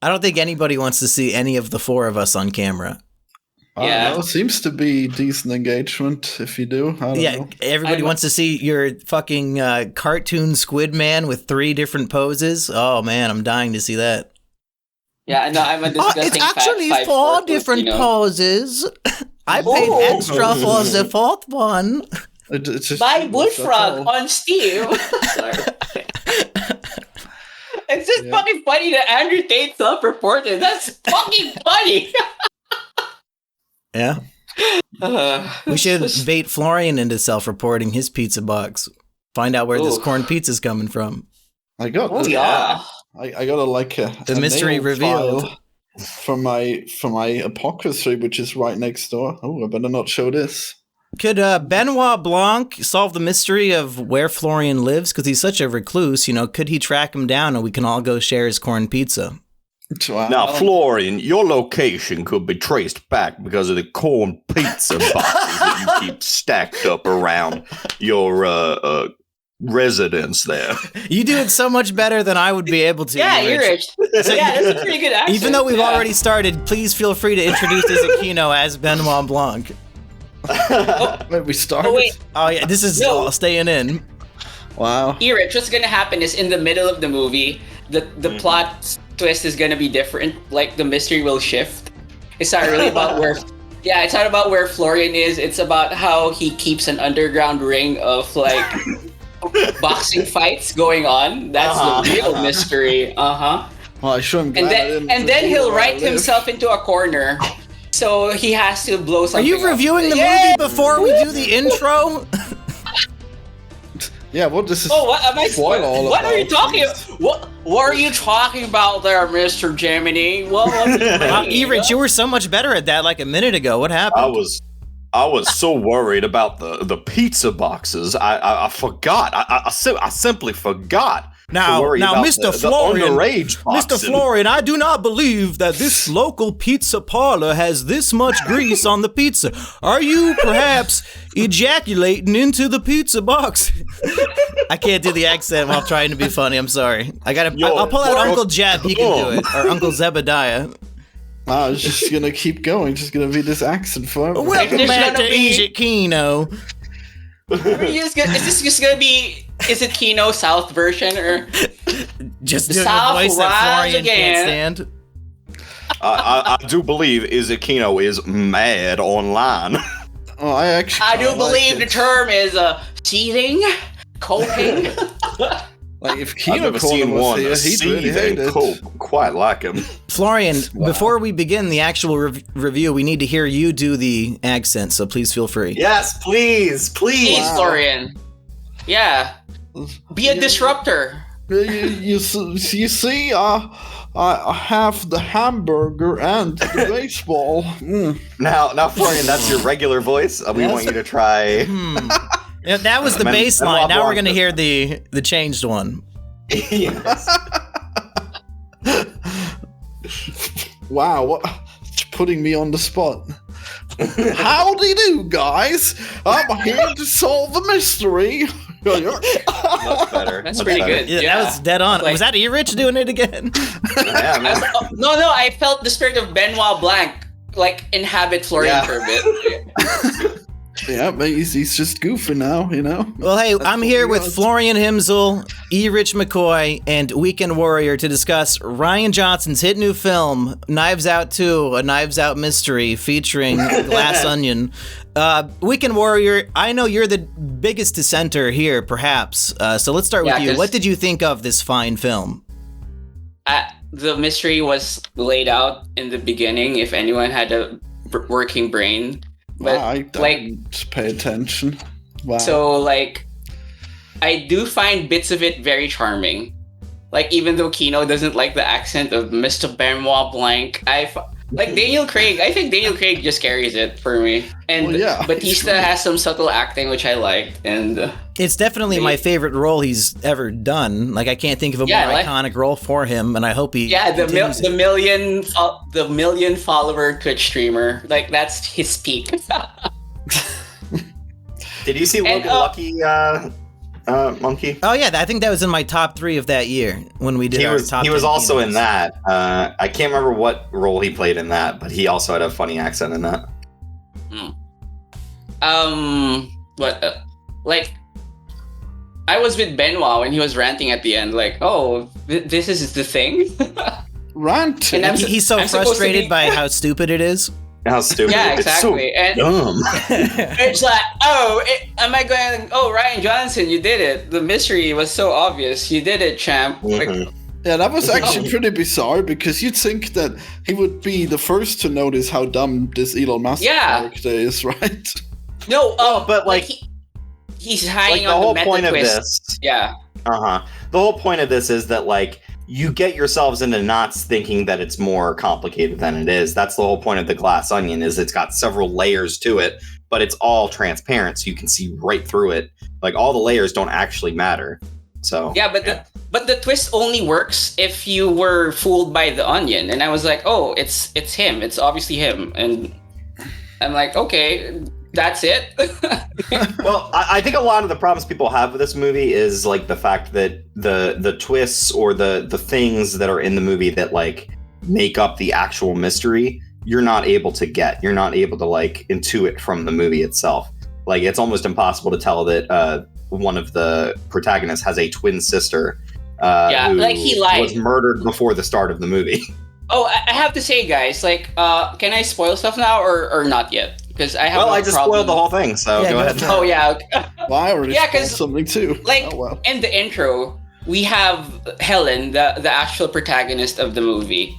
I don't think anybody wants to see any of the four of us on camera. Yeah. I don't know. Seems to be decent engagement if you do. I don't know. Everybody wants to see your fucking cartoon squid man with 3 different poses. Oh man, I'm dying to see that. Yeah, no, I'm a disgusting it's actually fat 4 different poses. I paid extra for the 4th one. Buy Bullfrog on Steam. Sorry. It's just fucking funny that Andrew Tate self-reported. That's fucking funny. Yeah. We should bait Florian into self-reporting his pizza box. Find out where this corn pizza's coming from. I got I got a mystery revealed for my apocryphy, which is right next door. Oh, I better not show this. Could Benoit Blanc solve the mystery of where Florian lives? Because he's such a recluse, could he track him down and we can all go share his corn pizza? Wow. Now, Florian, your location could be traced back because of the corn pizza boxes that you keep stacked up around your residence there. You do it so much better than I would be able to. Yeah, you're rich. So, yeah, that's a pretty good accent. Even though we've already started, please feel free to introduce Kino as Benoit Blanc. Wait, we started? Oh, wait. Oh, yeah, this is all staying in. Wow. Rich, what's gonna happen is in the middle of the movie, the plot twist is gonna be different. Like, the mystery will shift. It's not really about where... Yeah, it's not about where Florian is. It's about how he keeps an underground ring of, like... boxing fights going on. That's the real mystery. Well, I sure am glad and then he'll write himself into a corner. So he has to blow something. Are you reviewing the movie before we do the intro? Yeah, what this is? Oh, what am I spoil all What about? are you talking? What are you talking about there, Mr. Jiminy? Rich, you were so much better at that like a minute ago. What happened? I was so worried about the pizza boxes. I forgot. I simply forgot. Now, Mr. Florian, Mr. Florian, I do not believe that this local pizza parlor has this much grease on the pizza. Are you perhaps ejaculating into the pizza box? I can't do the accent while trying to be funny. I'm sorry. I'll pull out Uncle Jeb. He can do it, or Uncle Zebediah. I was just gonna keep going. Just gonna be this accent forever. Welcome back to Egypt Kino. Is this just gonna be? Is it Kino South version or just doing a voice that Florian can't stand? I do believe Izakino is mad online. Oh, I do believe the term is seething, coping. Like if I've never seen one seething cope quite like him. Florian, before we begin the actual review, we need to hear you do the accent, so please feel free. Yes, please. Please, Florian. Yeah. Be a disruptor. You see, I have the hamburger and the baseball. Now, Florian, that's your regular voice. We want you to try. Yeah, that was the baseline. Now we're gonna hear the changed one. Yes. Wow, what? Putting me on the spot. Howdy do, guys. I'm here to solve the mystery. Much better. That's pretty good. Yeah, that was dead on. Was that Rich doing it again? Yeah, man. No, I felt the spirit of Benoit Blanc inhabit Florian for a bit. Yeah, but he's just goofing now, Well, hey, I'm here with Florian Himsel, Rich McCoy, and Weekend Warrior to discuss Rian Johnson's hit new film, Knives Out 2, a Knives Out mystery featuring Glass Onion. Weekend Warrior, I know you're the biggest dissenter here, perhaps. So let's start with you. What did you think of this fine film? The mystery was laid out in the beginning, if anyone had a working brain. But I just pay attention. Wow. So I do find bits of it very charming. Even though Kino doesn't like the accent of Mr. Benoit Blanc, Daniel Craig. I think Daniel Craig just carries it for me. And Batista has some subtle acting which I liked, and it's definitely my favorite role he's ever done. I can't think of a more iconic role for him, and I hope he the million follower Twitch streamer. That's his peak. Did you see Logan Lucky Monkey? Oh yeah, I think that was in my top 3 of that year when we did our top. He was 10 also kinos. in that. I can't remember what role he played in that, but he also had a funny accent in that. Like, I was with Benoit when he was ranting at the end, like, oh, this is the thing? Rant. And He's so I'm supposed to frustrated be- by how stupid it is. How stupid. Yeah, It's exactly. And so dumb. it's like, Ryan Johnson, you did it. The mystery was so obvious. You did it, champ. Like, Mhm. Yeah, that was actually pretty bizarre because you'd think that he would be the first to notice how dumb this Elon Musk Yeah. character is, right? no, but, like, he's Like, hanging the on whole the meta point of twist. this... Yeah. The whole point of this is that, like, you get yourselves into knots thinking that it's more complicated than it is. That's the whole point of the glass onion, is it's got several layers to it, but it's all transparent, so you can see right through it. Like, all the layers don't actually matter. So Yeah, but the twist only works if you were fooled by the onion. And I was like, oh, it's him. It's obviously him. And I'm like, okay, that's it. Well, I think a lot of the problems people have with this movie is like the fact that the twists or the things that are in the movie that like make up the actual mystery, you're not able to get. You're not able to like intuit from the movie itself. Like, it's almost impossible to tell that one of the protagonists has a twin sister. Who like he lied. was murdered before the start of the movie. Oh, I have to say, guys, like, can I spoil stuff now or not yet? Because I have. Well, no I just problem. spoiled the whole thing, so Yeah, go go ahead. for it. Oh yeah. Okay. Well, I already Yeah, spoiled 'cause, something too. Like Oh, well. in the intro, we have Helen, the actual protagonist of the movie,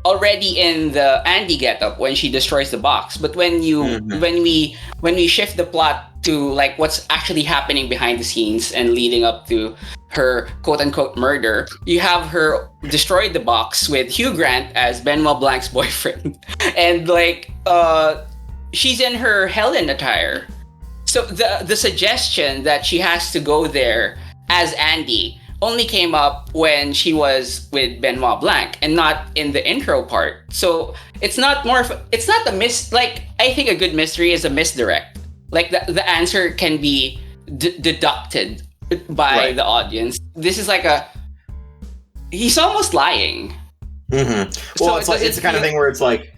already in the Andy getup when she destroys the box. But when we shift the plot to like what's actually happening behind the scenes and leading up to her quote unquote murder, you have her destroy the box with Hugh Grant as Benoit Blanc's boyfriend, and like she's in her Helen attire. So the suggestion that she has to go there as Andy only came up when she was with Benoit Blanc and not in the intro part. So it's not like, I think a good mystery is a misdirect. Like the answer can be deducted by the audience. This is like he's almost lying. Mm-hmm. So Well, it's the kind of thing where it's like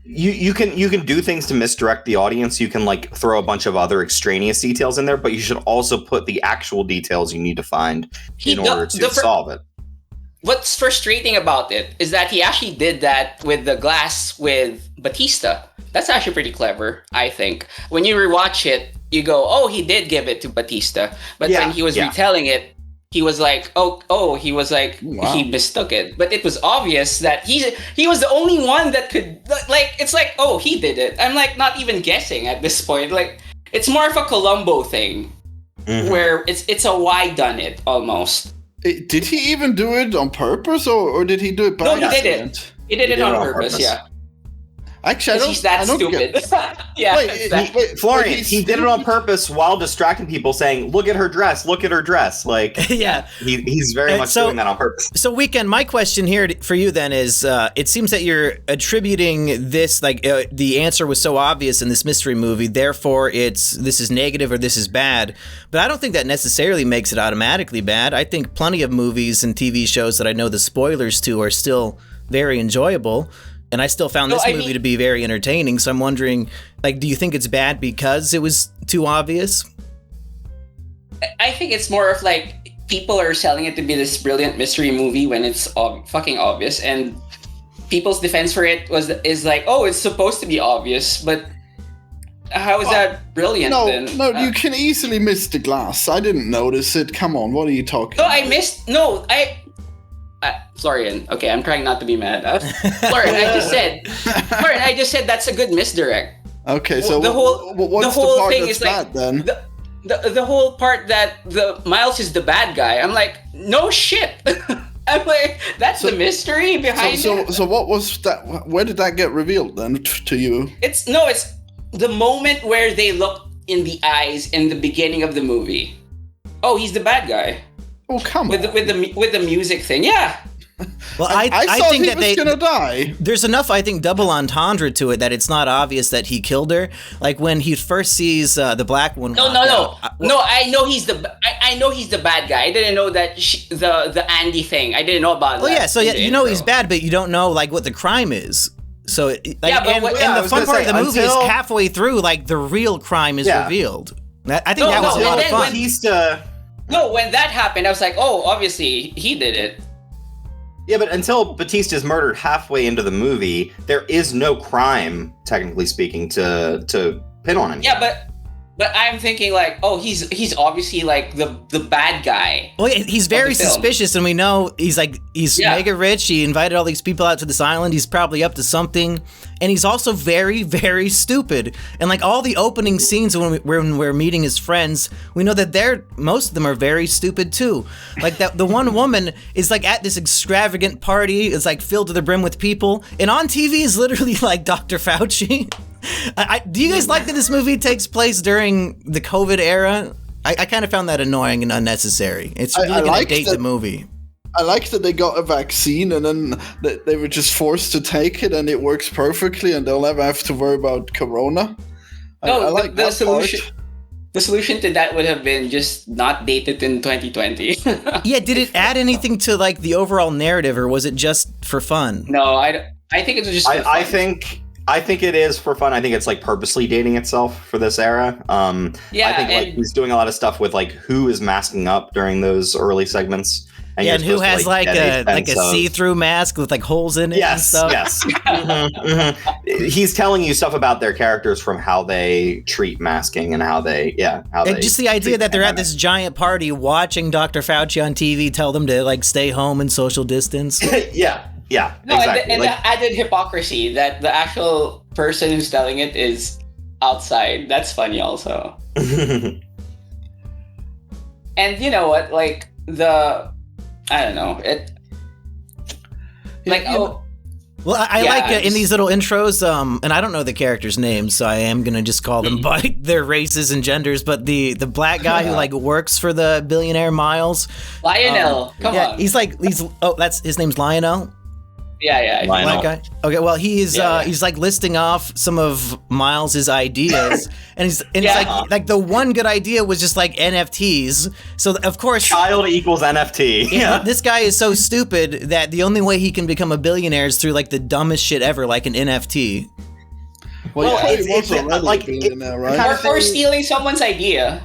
you can do things to misdirect the audience. You can like throw a bunch of other extraneous details in there, but you should also put the actual details you need to find in order to solve it. What's frustrating about it is that he actually did that with the glass with Batista. That's actually pretty clever, I think. When you rewatch it, you go, oh, he did give it to Batista. But when he was retelling it, he was like, he mistook it. But it was obvious that he was the only one that could, like, it's like, oh, he did it. I'm like not even guessing at this point. Like, it's more of a Columbo thing, where it's a why done it almost. Did he even do it on purpose, or did he do it by No, he accident? didn't. He did it on purpose, yeah. Actually, He's that stupid. Yeah. Wait, Florian, he did it on purpose while distracting people, saying, "Look at her dress! Look at her dress!" Like, Yeah. he's very much doing that on purpose. So, Weekend, my question here for you then is, it seems that you're attributing this, like, the answer was so obvious in this mystery movie, therefore this is negative or this is bad. But I don't think that necessarily makes it automatically bad. I think plenty of movies and TV shows that I know the spoilers to are still very enjoyable. And I still found this movie to be very entertaining. So I'm wondering, like, do you think it's bad because it was too obvious? I think it's more of like people are selling it to be this brilliant mystery movie when it's fucking obvious, and people's defense for it is like, oh, it's supposed to be obvious, but how is that brilliant then? No, you can easily miss the glass. I didn't notice it. Come on, what are you talking about? Florian, okay, I'm trying not to be mad. Florian, I just said that's a good misdirect. Okay, so what's the part that's bad then? The whole part that the Miles is the bad guy. I'm like, no shit. I'm like, that's the mystery behind it. So what was that? Where did that get revealed then to you? It's the moment where they look in the eyes in the beginning of the movie. Oh, he's the bad guy. Oh, come on. With the music thing, yeah. Well, I I thought think he that was gonna die. there's enough, I think, double entendre to it that it's not obvious that he killed her. Like when he first sees the black one. No. I know he's the bad guy. I didn't know that the Andy thing. I didn't know about that. Oh yeah, so yeah, you know he's intro. bad, but you don't know like what the crime is. So like, Yeah, but and I the fun part of the movie is until- halfway through, like the real crime is revealed. I think that was a no, lot of and fun. then Batista. No, when that happened, I was like, oh, obviously he did it. Yeah, but until Batista's murdered halfway into the movie, there is no crime, technically speaking, to pin on him. Yeah, but I'm thinking like, oh, he's obviously like the bad guy. Well, yeah, he's very film. suspicious, and we know he's Yeah. mega rich. He invited all these people out to this island. He's probably up to something, and he's also very, very stupid. And like all the opening scenes when we're meeting his friends, we know that most of them are very stupid too. Like that, the one woman is like at this extravagant party. It's like filled to the brim with people, and on TV is literally like Dr. Fauci. Do you guys like that this movie takes place during the COVID era? I kind of found that annoying and unnecessary. It's really going to like date that- the movie. I like that they got a vaccine and then they were just forced to take it and it works perfectly and they'll never have to worry about corona. No, I like the that solution. part. The solution to that would have been just not date it in 2020. Yeah, did it add anything to like the overall narrative, or was it just for fun? No, I think it was just. for I fun. think it is for fun. I think it's like purposely dating itself for this era. Yeah, I think like and- he's doing a lot of stuff with like who is masking up during those early segments. Yeah, and you're who supposed to, has like get a sense of- see-through mask with like holes in it and Yes, stuff? yes. He's telling you stuff about their characters from how they treat masking and how they. And just the idea that they're at this giant party watching Dr. Fauci on TV tell them to like stay home and social distance. yeah, No, exactly. and Like, the added hypocrisy that the actual person who's telling it is outside. That's funny also. And you know what? Like I don't know. It. Like Well, I Yeah, like I in just- these little intros, and I don't know the characters' names, so I am gonna just call them by their races and genders. But the black guy who like works for the billionaire Miles, Lionel, come yeah, on. he's that's his name's Lionel. Yeah. Lionel. Black guy. Okay, well he's Yeah. he's like listing off some of Miles's ideas, and it's Yeah. like the one good idea was just like NFTs. So of course. child equals NFT. Yeah, this guy is so stupid that the only way he can become a billionaire is through like the dumbest shit ever, like an NFT. Well, Well, yeah, it's- he was it's, already like, a billionaire, right? kind Or stealing someone's idea.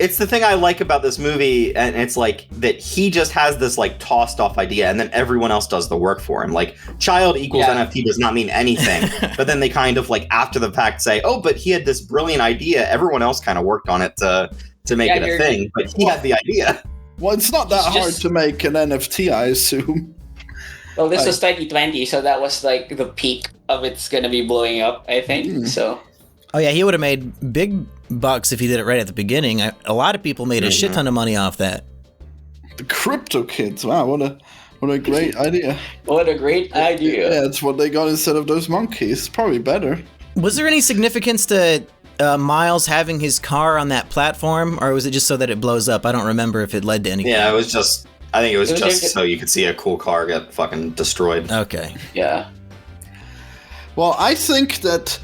It's the thing I like about this movie, and it's like that he just has this like tossed off idea, and then everyone else does the work for him. Like child equals Yeah. NFT does not mean anything, but then they kind of like after the fact say, "Oh, but he had this brilliant idea. Everyone else kind of worked on it to make Yeah, it a you're- thing, but he had the idea." Well, it's not that It's hard just- to make an NFT, I assume. Well, this was 2020, so that was like the peak of it's gonna be blowing up, I think. So Oh yeah, he would have made big bucks if he did it right at the beginning. A lot of people made a shit ton of money off that. The crypto kids, wow, what a great idea. what a great idea. Yeah, it's what they got instead of those monkeys. Probably better. Was there any significance to Miles having his car on that platform, or was it just so that it blows up? I don't remember if it led to anything. Yeah, it was just. I think it was It was just like- so you could see a cool car get fucking destroyed. Okay. Yeah. Well, I think that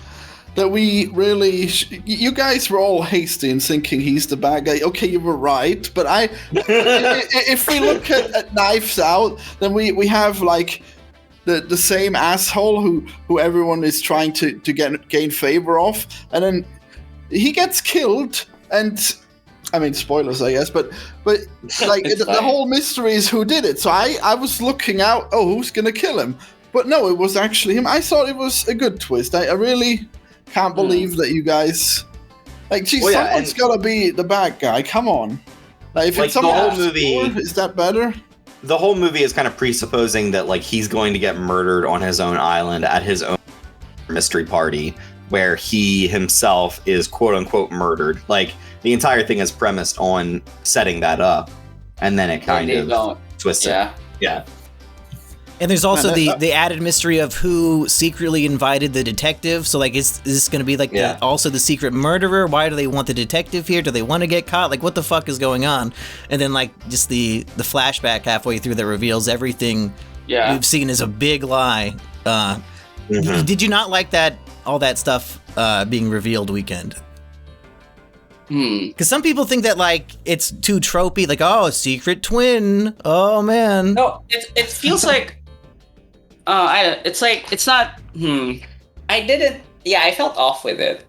we really you guys were all hasty in thinking he's the bad guy. Okay, you were right, but if we look at Knives Out, then we have like the same asshole who everyone is trying to gain favor of, and then he gets killed. And I mean, spoilers, I guess, but like It's the fine. whole mystery is who did it. So I was looking out. Oh, who's gonna kill him? But no, it was actually him. I thought it was a good twist. I really can't believe that you guys like. Geez, Well, yeah, someone's and- gotta be the bad guy. Come on. Like, if Like, it's the someone whole else, movie- is that better? The whole movie is kind of presupposing that like he's going to get murdered on his own island at his own mystery party, where he himself is quote unquote murdered. Like the entire thing is premised on setting that up, and then it kind they of don't. twists it. Yeah. Yeah. And there's also Man, the added mystery of who secretly invited the detective. So like, is this going to be like Yeah. also the secret murderer? Why do they want the detective here? Do they want to get caught? Like, what the fuck is going on? And then like just the flashback halfway through that reveals everything we've seen is a big lie. Did you not like that all that stuff being revealed weekend? Because some people think that like it's too tropey, like a secret twin. Oh man. No, it feels like it's not. I didn't. Yeah, I felt off with it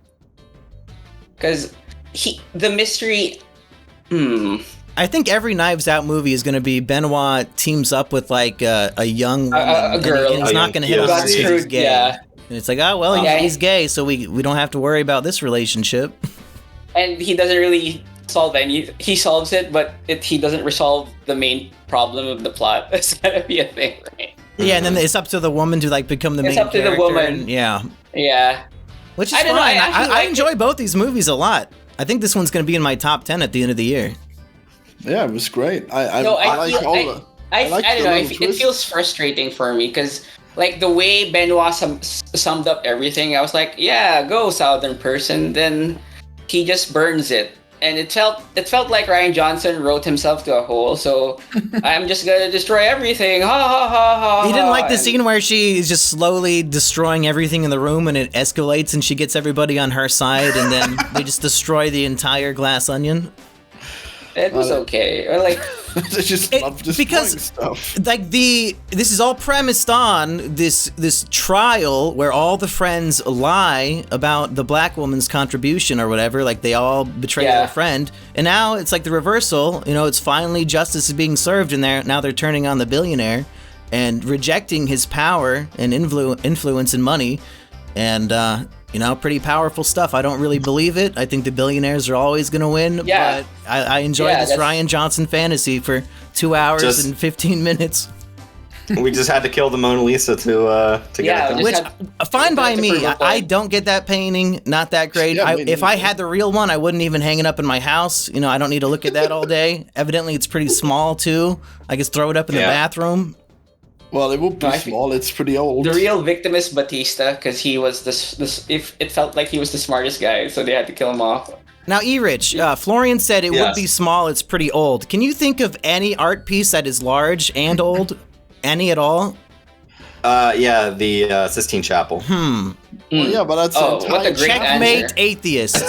because the mystery. I think every Knives Out movie is going to be Benoit teams up with like a young woman, a girl. and he's not going to hit on her because he's gay. Yeah. And it's like, he's gay, so we don't have to worry about this relationship. And he doesn't really solve he solves it, but he doesn't resolve the main problem of the plot. It's gonna be a thing, right? Yeah, and then it's up to the woman to like become the main character. It's up to the woman. Yeah. Which is I don't know, fine. I like enjoy both these movies a lot. I think this one's going to be in my top 10 at the end of the year. Yeah, it was great. I don't know. It feels frustrating for me because like the way Benoit summed up everything, I was like, yeah, go Southern person. Then he just burns it. And it felt like Rian Johnson wrote himself to a hole, so I'm just gonna destroy everything. Ha ha ha ha. You didn't like the scene where she is just slowly destroying everything in the room and it escalates and she gets everybody on her side and then they just destroy the entire glass onion? It was okay. Or like I just love destroying stuff. Like this is all premised on this trial where all the friends lie about the black woman's contribution or whatever. Like they all betray their friend, and now it's like the reversal. You know, it's finally justice is being served, and now they're turning on the billionaire and rejecting his power and influence and money, and pretty powerful stuff. I don't really believe it. I think the billionaires are always going to win, but I enjoyed this Rian Johnson fantasy for 2 hours and 15 minutes. We just had to kill the Mona Lisa to get it. Which, fine by me. I don't get that painting. Not that great. If I had the real one, I wouldn't even hang it up in my house. I don't need to look at that all day. Evidently, it's pretty small, too. I just throw it up in the bathroom. Well, it won't be small. It's pretty old. The real victim is Batista because he was if it felt like he was the smartest guy, so they had to kill him off. Now, E-Rich, Florian said it would be small. It's pretty old. Can you think of any art piece that is large and old? Any at all? The Sistine Chapel. Well, yeah, but that's what a great checkmate answer. Atheist.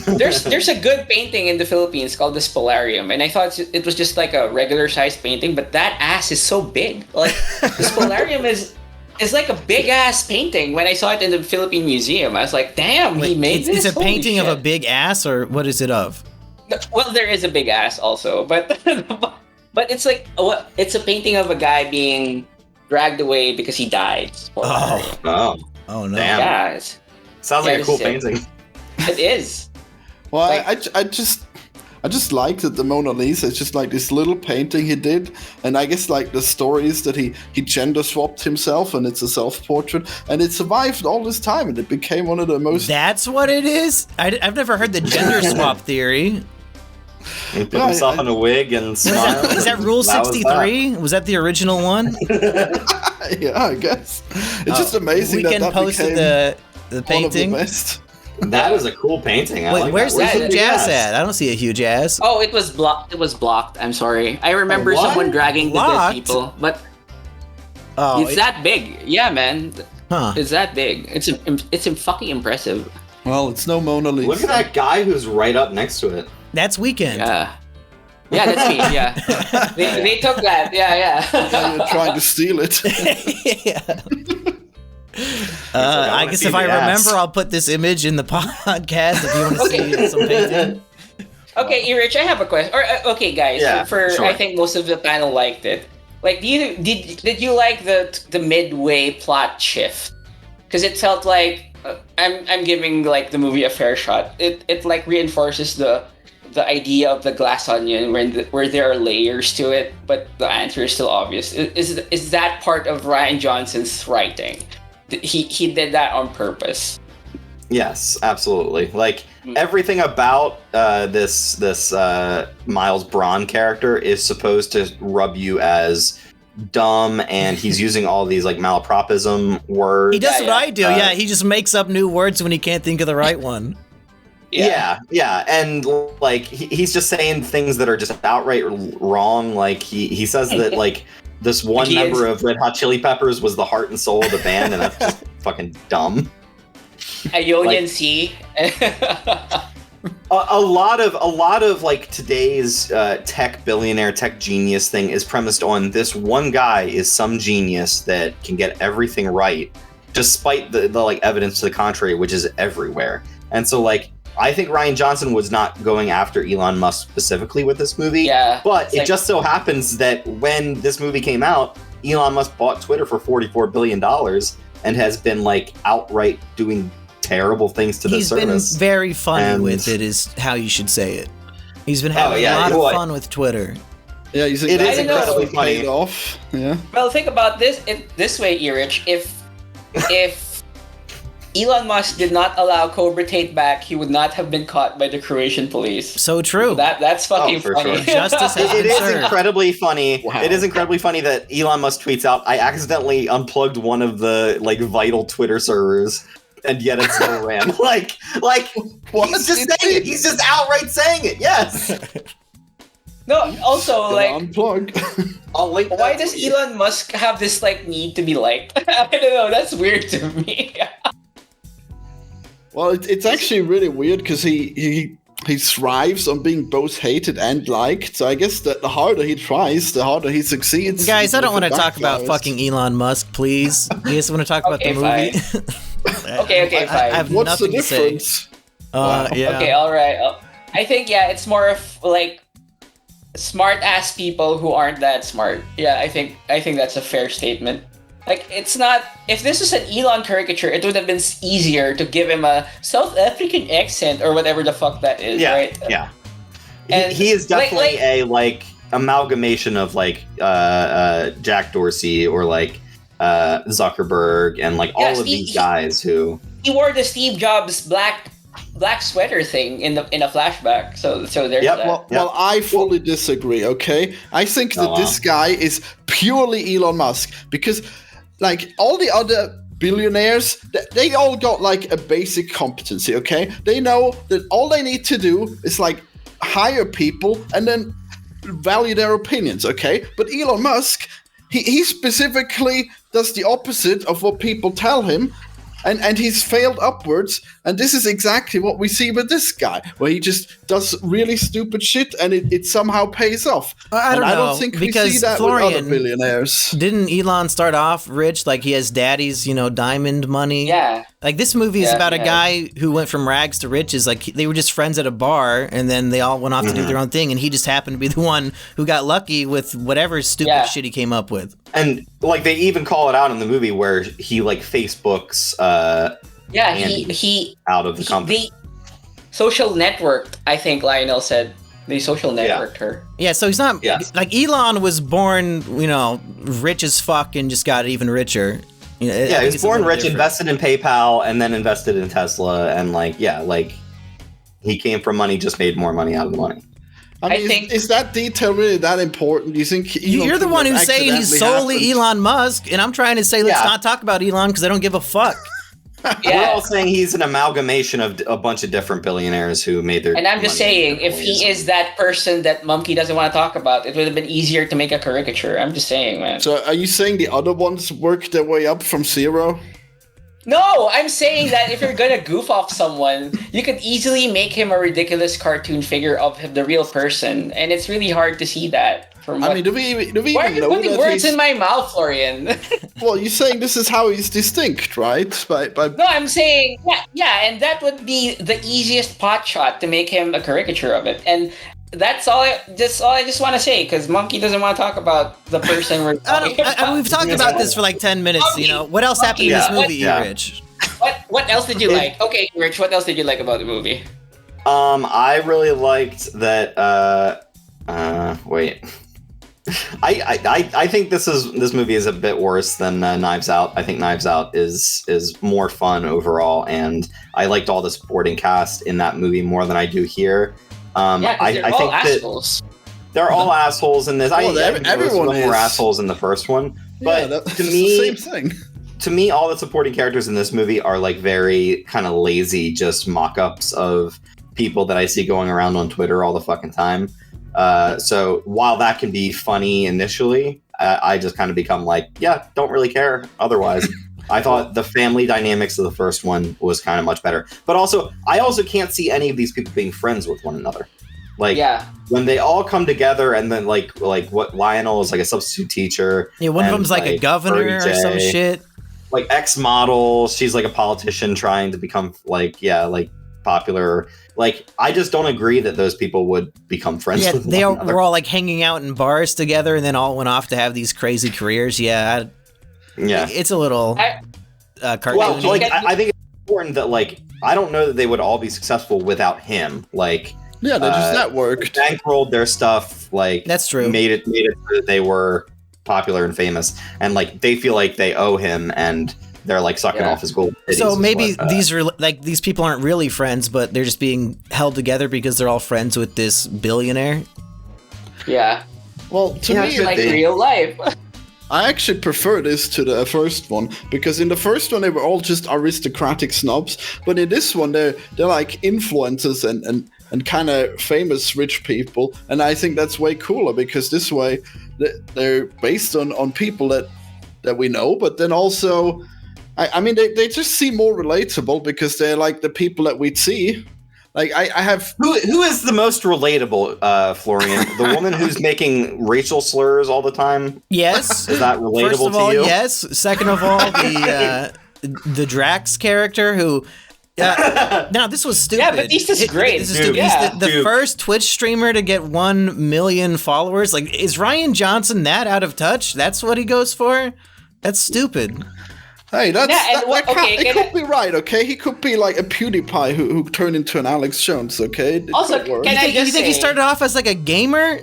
There's a good painting in the Philippines called the Spolarium, and I thought it was just like a regular sized painting, but that ass is so big. Like the Spolarium is like a big ass painting. When I saw it in the Philippine Museum, I was like, damn, he made this. It's a painting of a big ass, or what is it of? Well, there is a big ass also, but it's like it's a painting of a guy being dragged away because he died. Oh no! Damn. Yeah, sounds like a cool painting. It is. Well, I just like that the Mona Lisa is just like this little painting he did, and I guess like the story is that he gender swapped himself, and it's a self-portrait, and it survived all this time, and it became one of the most. That's what it is. I've never heard the gender swap theory. He put himself in a wig and smiled. Is that Rule 63? Was that the original one? Yeah, I guess. It's just amazing that posted became the painting. One of the best. That is a cool painting. Wait, where's the huge ass at? I don't see a huge ass. Oh, it was blocked. It was blocked. I'm sorry. I remember someone dragging the dead people, but it's that big. Yeah, man. Huh. It's that big. It's fucking impressive. Well, it's no Mona Lisa. Look at that guy who's right up next to it. That's Weekend. Yeah, that's me. Yeah, they took that. Yeah. You're trying to steal it. I guess if I remember, I'll put this image in the podcast if you want to see some painting. Okay, Rich, I have a question. Okay, guys. Sure. I think most of the panel liked it. Like, did you like the midway plot shift? Because it felt like I'm giving like the movie a fair shot. It like reinforces the idea of the glass onion where there are layers to it, but the answer is still obvious. Is that part of Rian Johnson's writing? He did that on purpose. Yes, absolutely. Like everything about this Miles Braun character is supposed to rub you as dumb, and he's using all these like malapropism words. He does what I do. He just makes up new words when he can't think of the right one. Yeah, and like he's just saying things that are just outright wrong. Like he says that like this one member of Red Hot Chili Peppers was the heart and soul of the band, and that's just fucking dumb. Ionian Sea. A lot of like today's tech billionaire, tech genius thing is premised on this one guy is some genius that can get everything right, despite the like evidence to the contrary, which is everywhere. And so like I think Rian Johnson was not going after Elon Musk specifically with this movie. But it just so happens that when this movie came out, Elon Musk bought Twitter for $44 billion and has been like outright doing terrible things to the service. He's been very funny with it, is how you should say it. He's been having a lot of fun with Twitter. Yeah, it is incredibly funny. Off. Yeah. Well, think about this way, Erich. If Elon Musk did not allow Cobra Tate back, he would not have been caught by the Croatian police. So true. That's fucking funny. Sure. Justice has been It is served. incredibly funny. Wow. It is incredibly funny that Elon Musk tweets out, "I accidentally unplugged one of the like vital Twitter servers, and yet it still ran." Like What? he's just saying it. He's just outright saying it. Yes. No, also like unplug. I'll link why that does to you. Elon Musk have this like need to be liked? I don't know. That's weird to me. Well, it's actually really weird because he thrives on being both hated and liked. So I guess that the harder he tries, the harder he succeeds. Guys, I don't want to With the talk about backfires. fucking Elon Musk, please. You just want to talk about the Okay, movie? Okay, fine. I have What's nothing the to say. difference? Yeah. Okay, all right. I think it's more of like smart ass people who aren't that smart. Yeah, I think that's a fair statement. Like, it's not. If this was an Elon caricature, it would have been easier to give him a South African accent or whatever the fuck that is, right? Yeah. And he is definitely a like amalgamation of like Jack Dorsey or like Zuckerberg and like all of these guys who he wore the Steve Jobs black sweater thing in a flashback. So there's that. Well, I fully disagree. Okay, I think that this guy is purely Elon Musk because, like, all the other billionaires, they all got like a basic competency. Okay, they know that all they need to do is like hire people and then value their opinions. Okay, but Elon Musk, he specifically does the opposite of what people tell him. And he's failed upwards, and this is exactly what we see with this guy, where he just does really stupid shit, and it somehow pays off. I don't know, don't think we because see that Florian, with other billionaires. Didn't Elon start off rich? Like, he has daddy's, diamond money? Yeah. Like, this movie is about a guy who went from rags to riches. Like, they were just friends at a bar, and then they all went off to do their own thing, and he just happened to be the one who got lucky with whatever stupid shit he came up with. And like they even call it out in the movie where he like Facebooks he out of the company. The social network, I think Lionel said. They social networked her. Yeah, so he's not like Elon was born, rich as fuck and just got even richer. He was born rich, invested in PayPal, and then invested in Tesla, and he came from money, just made more money out of the money. I mean, is that detail really that important? Do you think you're the one who's saying he's solely Elon Musk, and I'm trying to say let's not talk about Elon because I don't give a fuck. We're all saying he's an amalgamation of a bunch of different billionaires who made their. And I'm just saying, if he is that person that Monkey doesn't want to talk about, it would have been easier to make a caricature. I'm just saying, man. So, are you saying the other ones worked their way up from zero? No, I'm saying that if you're gonna goof off someone, you could easily make him a ridiculous cartoon figure of the real person, and it's really hard to see that. Do we Why even are you know putting that words in my mouth, Florian? Well, you're saying this is how he's distinct, right? No, I'm saying and that would be the easiest pot shot to make him a caricature of it, and that's all I just want to say, because Monkey doesn't want to talk about the person we're talking about. We've talked about this for like 10 minutes. What else happened in this movie, Rich? What else did you like? Okay, Rich, what else did you like about the movie? I really liked that. Wait. I think this movie is a bit worse than Knives Out. I think Knives Out is more fun overall, and I liked all the supporting cast in that movie more than I do here. I think assholes. They're all assholes in this. Everyone were assholes in the first one, but to me, the same thing. To me, all the supporting characters in this movie are like very kind of lazy, just mock-ups of people that I see going around on Twitter all the fucking time. So while that can be funny initially, I just kind of become like, yeah, don't really care otherwise. I thought the family dynamics of the first one was kind of much better. But also, I also can't see any of these people being friends with one another. Like, when they all come together and then, like what Lionel is like a substitute teacher. Yeah, one of them's like a governor or some shit. Like ex-model, she's like a politician trying to become like popular. Like, I just don't agree that those people would become friends with one another. We're all like hanging out in bars together and then all went off to have these crazy careers. Yeah. It's a little cartoony. Well, like, I think it's important that, like, I don't know that they would all be successful without him. Like, yeah, they just networked, bankrolled their stuff. Like, that's true. Made it so that they were popular and famous, and like they feel like they owe him, and they're like sucking off his gold. So maybe these people aren't really friends, but they're just being held together because they're all friends with this billionaire. Yeah. Well, to me, like real life. I actually prefer this to the first one, because in the first one they were all just aristocratic snobs, but in this one they're like influencers and kind of famous rich people, and I think that's way cooler because this way they're based on people that we know, but then also I mean they just seem more relatable because they're like the people that we'd see. Like I have who is the most relatable, Florian? The woman who's making racial slurs all the time? Yes. Is that relatable First of all, to you? yes. Second of all, the Drax character who. No, this was stupid. Yeah, but this is great. This is stupid. Yeah. He's the first Twitch streamer to get 1 million followers. Like, is Ryan Johnson that out of touch? That's what he goes for? That's stupid. Hey, it could be right, okay? He could be like a PewDiePie who turned into an Alex Jones, okay? Also, can I just you think he started off as like a gamer?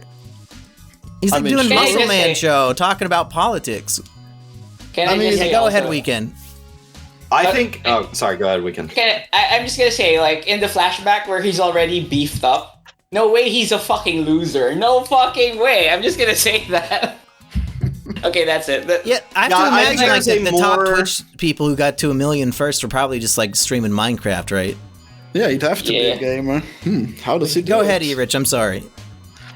He's like doing Muscle Man show, talking about politics. Go ahead, Weekend. I think. Oh, sorry. Go ahead, Weekend. I'm just gonna say, like in the flashback where he's already beefed up. No way, he's a fucking loser. No fucking way. I'm just gonna say that. Okay, that's it. I have to imagine like the top Twitch people who got to 1 million first were probably just like streaming Minecraft, right? Yeah, he'd have to be a gamer. How does he do it? Go ahead, E-Rich. I'm sorry.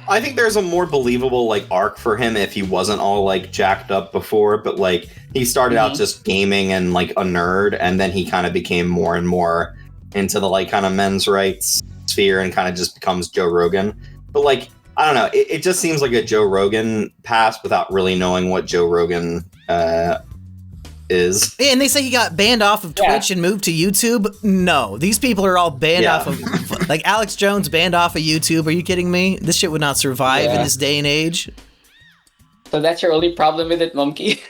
I think there's a more believable like arc for him if he wasn't all like jacked up before, but like he started out just gaming and like a nerd, and then he kind of became more and more into the like kind of men's rights sphere and kind of just becomes Joe Rogan. But like, I don't know, it just seems like a Joe Rogan pass without really knowing what Joe Rogan is. Yeah, and they say he got banned off of Twitch and moved to YouTube. No, these people are all banned off of, like Alex Jones banned off of YouTube. Are you kidding me? This shit would not survive in this day and age. So that's your only problem with it, Monkey?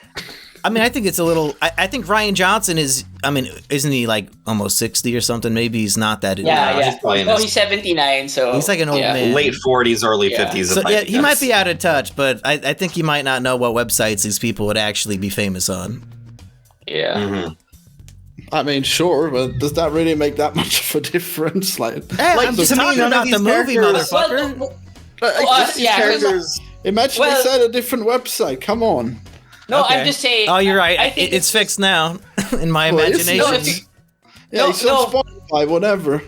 I mean, I think it's a little. I think Ryan Johnson is. I mean, isn't he like almost 60 or something? Maybe he's not that. He's 79, so he's like an old man. Late 40s, early 50s. So he might be out of touch, but I think he might not know what websites these people would actually be famous on. Yeah. I mean, sure, but does that really make that much of a difference? I'm just talking about the movie, motherfucker. Imagine they said a different website. Come on. No, okay. I'm just saying. Oh, you're right. I think it's fixed now in my imagination. He's on Spotify, whatever.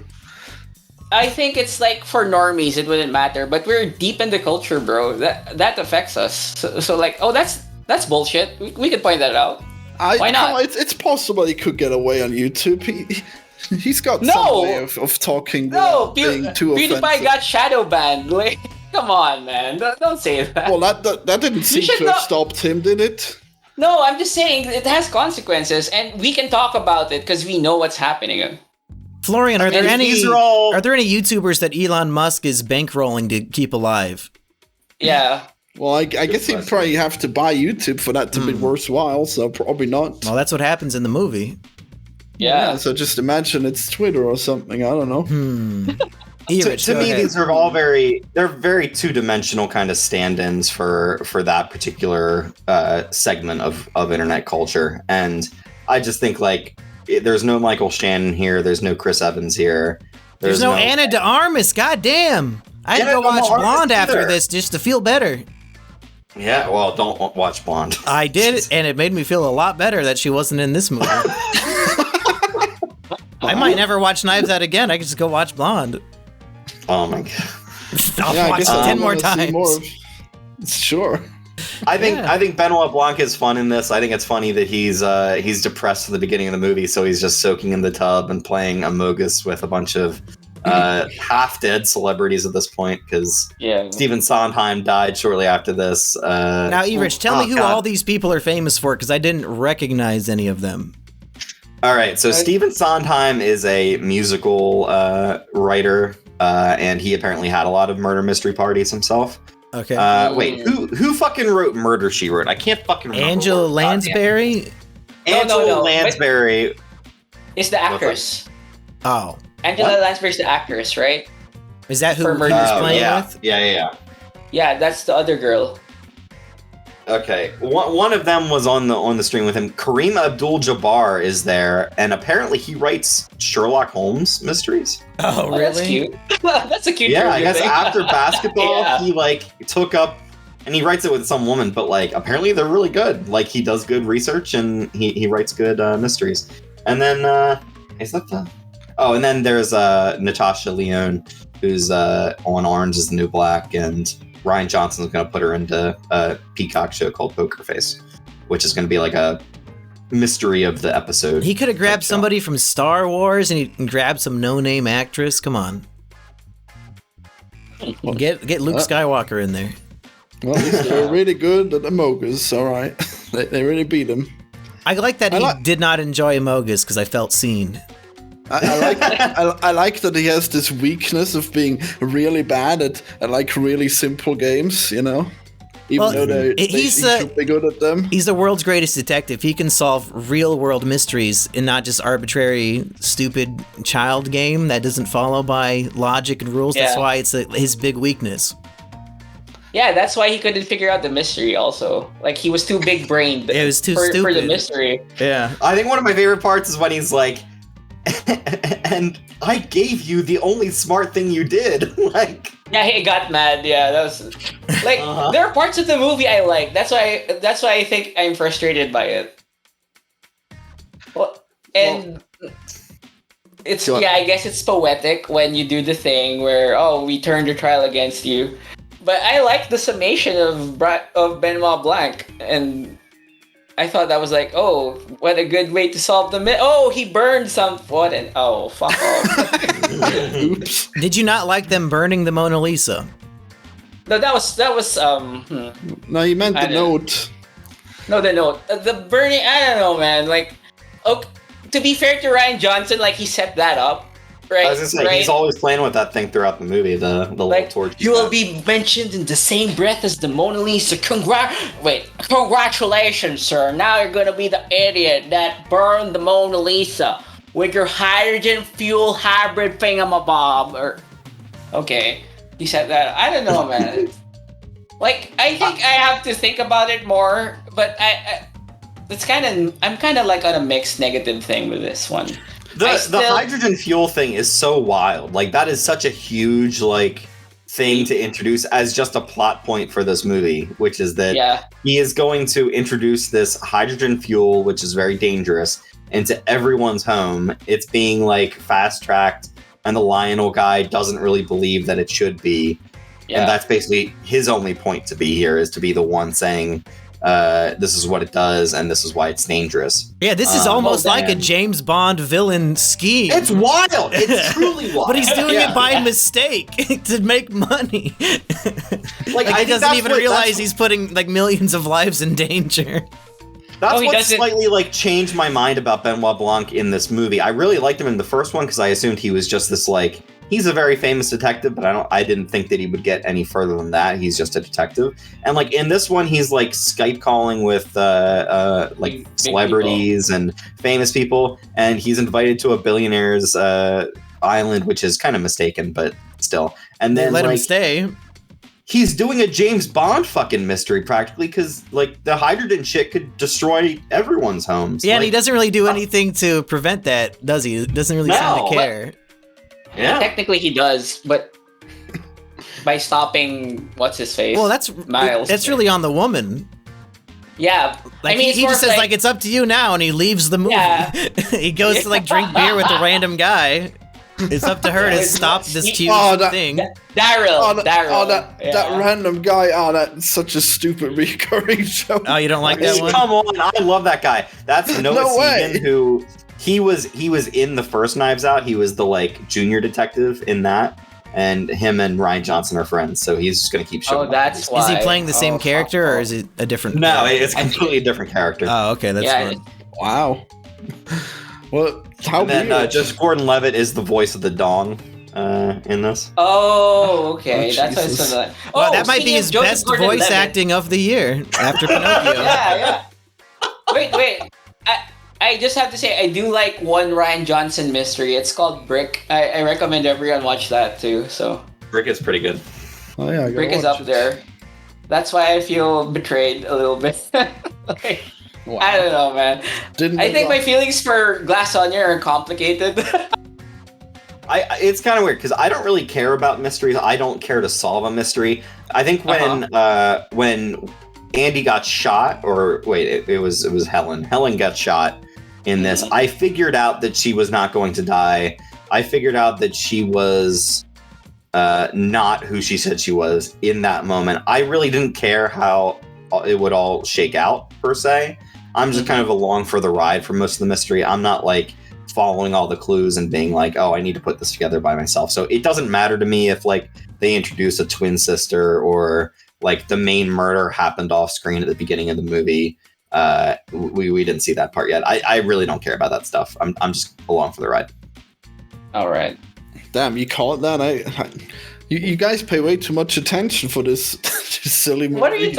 I think it's like for normies, it wouldn't matter, but we're deep in the culture, bro. That affects us. So like, that's bullshit. We could point that out. Why not? It's possible he could get away on YouTube. He's got some way of talking. No, being too offensive. PewDiePie got shadow banned. Like, come on, man. Don't say that. Well, that didn't seem to have stopped him, did it? No, I'm just saying it has consequences, and we can talk about it because we know what's happening. Florian, are there any YouTubers that Elon Musk is bankrolling to keep alive? Yeah. Well, I guess he'd probably have to buy YouTube for that to be worthwhile, so probably not. Well, that's what happens in the movie. Yeah. So just imagine it's Twitter or something. I don't know. To me, these are they're very two-dimensional kind of stand-ins for that particular segment of internet culture. And I just think like there's no Michael Shannon here. There's no Chris Evans here. There's no Anna de Armas. Goddamn. I had to go watch Blonde after this just to feel better. Yeah, well, don't watch Blonde. I did, and it made me feel a lot better that she wasn't in this movie. I might never watch Knives Out again. I could just go watch Blonde. Oh my god. I'll I watch guess it I 10 more wanna see times. more of- Sure. I think Benoit Blanc is fun in this. I think it's funny that he's depressed at the beginning of the movie, so he's just soaking in the tub and playing Amogus with a bunch of half-dead celebrities at this point, because Stephen Sondheim died shortly after this. Now, Erich, tell me who God. all these people are famous for, because I didn't recognize any of them. All right, so Stephen Sondheim is a musical writer, and he apparently had a lot of murder mystery parties himself. Okay. Wait, who fucking wrote Murder, She Wrote? I can't fucking remember. Angela Lansbury? Angela Lansbury. It's the actress. Oh. Angela Lansbury's the actress, right? Is that who For he Murder was playing yeah. with? Yeah. Yeah, that's the other girl. Okay, one of them was on the stream with him. Kareem Abdul-Jabbar is there, and apparently he writes Sherlock Holmes mysteries. Oh, really? That's cute. That's a cute. Yeah, I guess thing. after basketball, Yeah. he took up, and he writes it with some woman, but apparently they're really good. He does good research and he writes good mysteries. And then is that the? Oh, and then there's Natasha Lyonne, who's on Orange Is the New Black, and Ryan Johnson's going to put her into a Peacock show called Poker Face, which is going to be a mystery of the episode. He could have grabbed somebody from Star Wars and he grabbed some no-name actress. Come on. Get Luke Skywalker in there. Well, they were really good at Amogus, all right. They really beat him. I like that he did not enjoy Amogus because I felt seen. I like that he has this weakness of being really bad at really simple games, you know? Even though he should be good at them. He's the world's greatest detective. He can solve real-world mysteries and not just arbitrary, stupid child game that doesn't follow by logic and rules. Yeah. That's why it's his big weakness. Yeah, that's why he couldn't figure out the mystery also. He was too big-brained. It was too for stupid. the mystery. Yeah. I think one of my favorite parts is when he's like, and I gave you the only smart thing you did. Yeah, he got mad. Yeah, that was there are parts of the movie I like. That's why I think I'm frustrated by it. It's I guess it's poetic when you do the thing where we turned the trial against you. But I like the summation of Benoit Blanc, and I thought that was what a good way to solve the he burned fuck off. Oops. Did you not like them burning the Mona Lisa? No, that was No, he meant the note. No, the note. The burning, I don't know, man. To be fair to Ryan Johnson, he set that up, right? I was gonna say, he's always playing with that thing throughout the movie, the little torch. You will be mentioned in the same breath as the Mona Lisa. Congratulations, sir. Now you're gonna be the idiot that burned the Mona Lisa with your hydrogen fuel hybrid thingamabob. Okay, he said that. I don't know, man. I think I have to think about it more, but I'm kind of on a mixed negative thing with this one. The hydrogen fuel thing is so wild. That is such a huge thing to introduce as just a plot point for this movie, which is that he is going to introduce this hydrogen fuel, which is very dangerous, into everyone's home. It's being fast tracked, and the Lionel guy doesn't really believe that it should be. Yeah. And that's basically his only point to be here, is to be the one saying, this is what it does, and this is why it's dangerous. Yeah, this is almost like a James Bond villain scheme. It's wild. It's truly wild. But he's doing it by mistake to make money. He doesn't even realize he's putting millions of lives in danger. That's what slightly changed my mind about Benoit Blanc in this movie. I really liked him in the first one because I assumed he was just this he's a very famous detective, but I didn't think that he would get any further than that. He's just a detective. And in this one, he's Skype calling with celebrities and famous people, and he's invited to a billionaire's island, which is kind of mistaken, but still. And then let him stay. He's doing a James Bond fucking mystery practically, because the hydrogen shit could destroy everyone's homes. Yeah, and he doesn't really do anything to prevent that, does he? It doesn't really seem to care. Yeah, technically he does, but by stopping what's his face? Well, that's Miles. That's really on the woman. Yeah, he just says it's up to you now, and he leaves the movie. Yeah. He goes to drink beer with a random guy. It's up to her to stop this huge thing. Daryl. That random guy. Oh, that's such a stupid recurring show. Oh, you don't like that one? Come on, I love that guy. That's Noah Simian, who he was in the first Knives Out. He was the like junior detective in that, and him and Ryan Johnson are friends. So he's just gonna keep showing. Oh, that's why. Is he playing the same character, or is it a different? No, it's completely a different character. Oh, okay, that's fine. Wow. Well, how and then just Gordon-Levitt is the voice of the Dong in this. Oh, okay. That's why I said that. Well, that might be his best voice acting of the year after Pinocchio. Yeah. Wait. I just have to say, I do like one Ryan Johnson mystery. It's called Brick. I recommend everyone watch that too. So Brick is pretty good. Oh yeah, Brick is up there. That's why I feel betrayed a little bit. Wow. I don't know, man. I think my feelings for Glass Onion are complicated. It's kind of weird because I don't really care about mysteries. I don't care to solve a mystery. I think when Andy got shot, or wait, it was Helen. Helen got shot in this. I figured out that she was not going to die. I figured out that she was not who she said she was in that moment. I really didn't care how it would all shake out per se. I'm just kind of along for the ride for most of the mystery. I'm not like following all the clues and being like, oh, I need to put this together by myself. So it doesn't matter to me if like they introduce a twin sister or like the main murder happened off screen at the beginning of the movie. We didn't see that part yet. I really don't care about that stuff. I'm just along for the ride. All right. Damn, you call it that? You guys pay way too much attention for this silly movie. What are you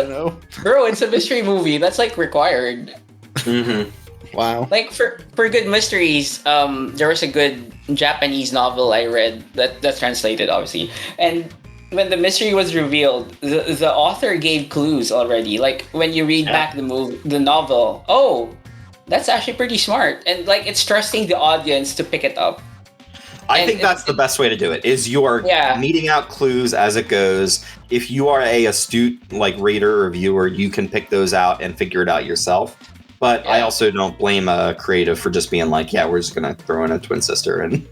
Bro, it's a mystery movie. That's like required. Mm-hmm. Wow. Like for good mysteries, there was a good Japanese novel I read that's translated, obviously. And when the mystery was revealed, the author gave clues already. Like when you read back the novel, oh, that's actually pretty smart. And like it's trusting the audience to pick it up. I think that's the best way to do it, is you're meeting out clues as it goes. If you are a astute like reader or viewer, you can pick those out and figure it out yourself. But I also don't blame a creative for just being like, yeah, we're just going to throw in a twin sister and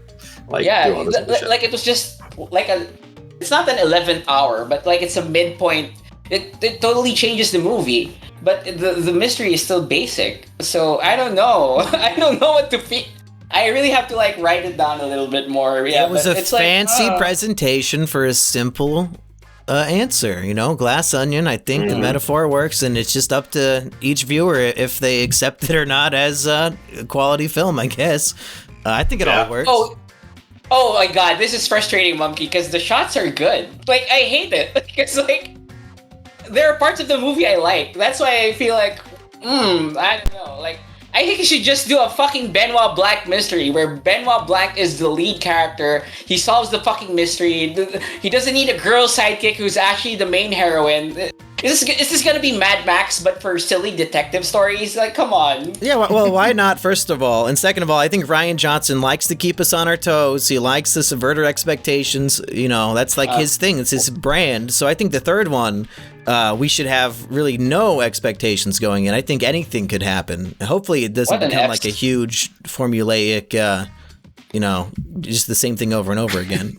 like do all this shit. Like it was just like it's not an 11th hour, but like it's a midpoint. It totally changes the movie. But the mystery is still basic. So I don't know. I don't know what to feel. I really have to like write it down a little bit more. Yeah, it was a fancy presentation for a simple answer. You know, Glass Onion. I think the metaphor works, and it's just up to each viewer if they accept it or not as a quality film. I guess. I think it all works. Oh my God, this is frustrating, Monkey, because the shots are good. Like I hate it because like there are parts of the movie I like. That's why I feel like I don't know, like. I think you should just do a fucking Benoit Blanc mystery where Benoit Blanc is the lead character. He solves the fucking mystery. He doesn't need a girl sidekick who's actually the main heroine. Is this gonna be Mad Max but for silly detective stories? Like, come on. Yeah, well, why not, first of all? And second of all, I think Ryan Johnson likes to keep us on our toes. He likes to subvert our expectations. You know, that's like his thing. It's his brand. So I think the third one, we should have really no expectations going in. I think anything could happen. Hopefully it doesn't become like a huge formulaic, just the same thing over and over again.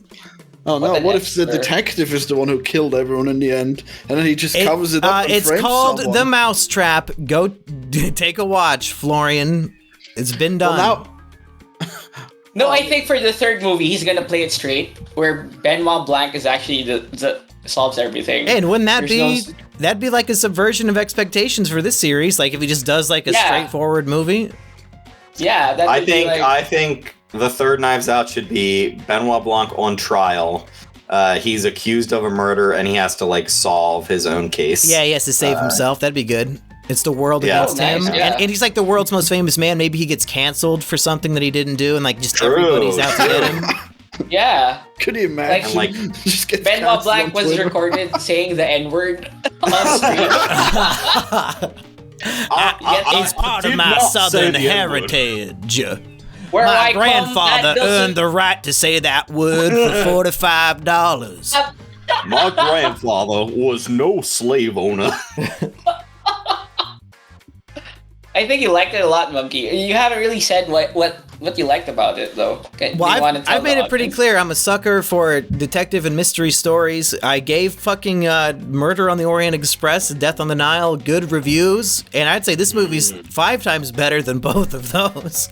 Oh no, what if the detective is the one who killed everyone in the end, and then he just covers it up and it's frames called someone? The Mousetrap. Go take a watch, Florian. It's been done. No, I think for the third movie, he's gonna play it straight, where Benoit Blanc is actually the solves everything. And wouldn't that'd be like a subversion of expectations for this series? Like if he just does like a straightforward movie. Yeah, I think the third Knives Out should be Benoit Blanc on trial. He's accused of a murder and he has to like solve his own case. Yeah, he has to save himself. That'd be good. It's the world against him. Yeah. And he's like the world's most famous man. Maybe he gets canceled for something that he didn't do and like just everybody's out to get him. Yeah. Could you imagine? Like Benoit Blanc was recorded saying the N-word on screen. It's part of my southern heritage. Where my grandfather earned the right to say that word for $45. My grandfather was no slave owner. I think you liked it a lot, Monkey. You haven't really said what what you liked about it, though. Okay, Well, I've made it pretty clear. I'm a sucker for detective and mystery stories. I gave fucking Murder on the Orient Express, Death on the Nile good reviews, and I'd say this movie's 5 times better than both of those.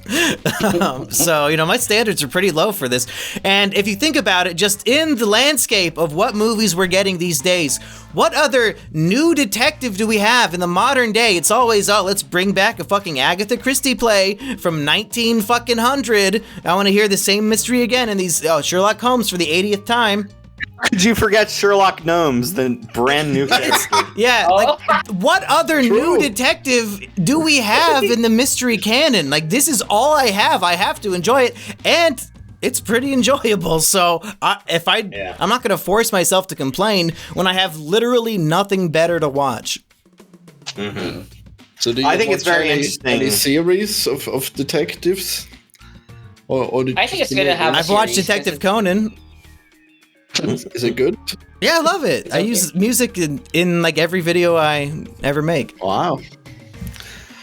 So, my standards are pretty low for this. And if you think about it, just in the landscape of what movies we're getting these days, what other new detective do we have in the modern day? It's always, let's bring back a fucking Agatha Christie play from 1900. I want to hear the same mystery again in these Sherlock Holmes for the 80th time. Could you forget Sherlock Gnomes, the brand new character? Yeah, like, what other new detective do we have in the mystery canon? Like, this is all I have. I have to enjoy it, and it's pretty enjoyable. So I'm not going to force myself to complain when I have literally nothing better to watch. Mm-hmm. So do you I think it's very interesting. Any series of detectives? Or I think it's gonna have. I've watched Detective Conan. Is it good? Yeah, I love it. I use music in like every video I ever make. Wow.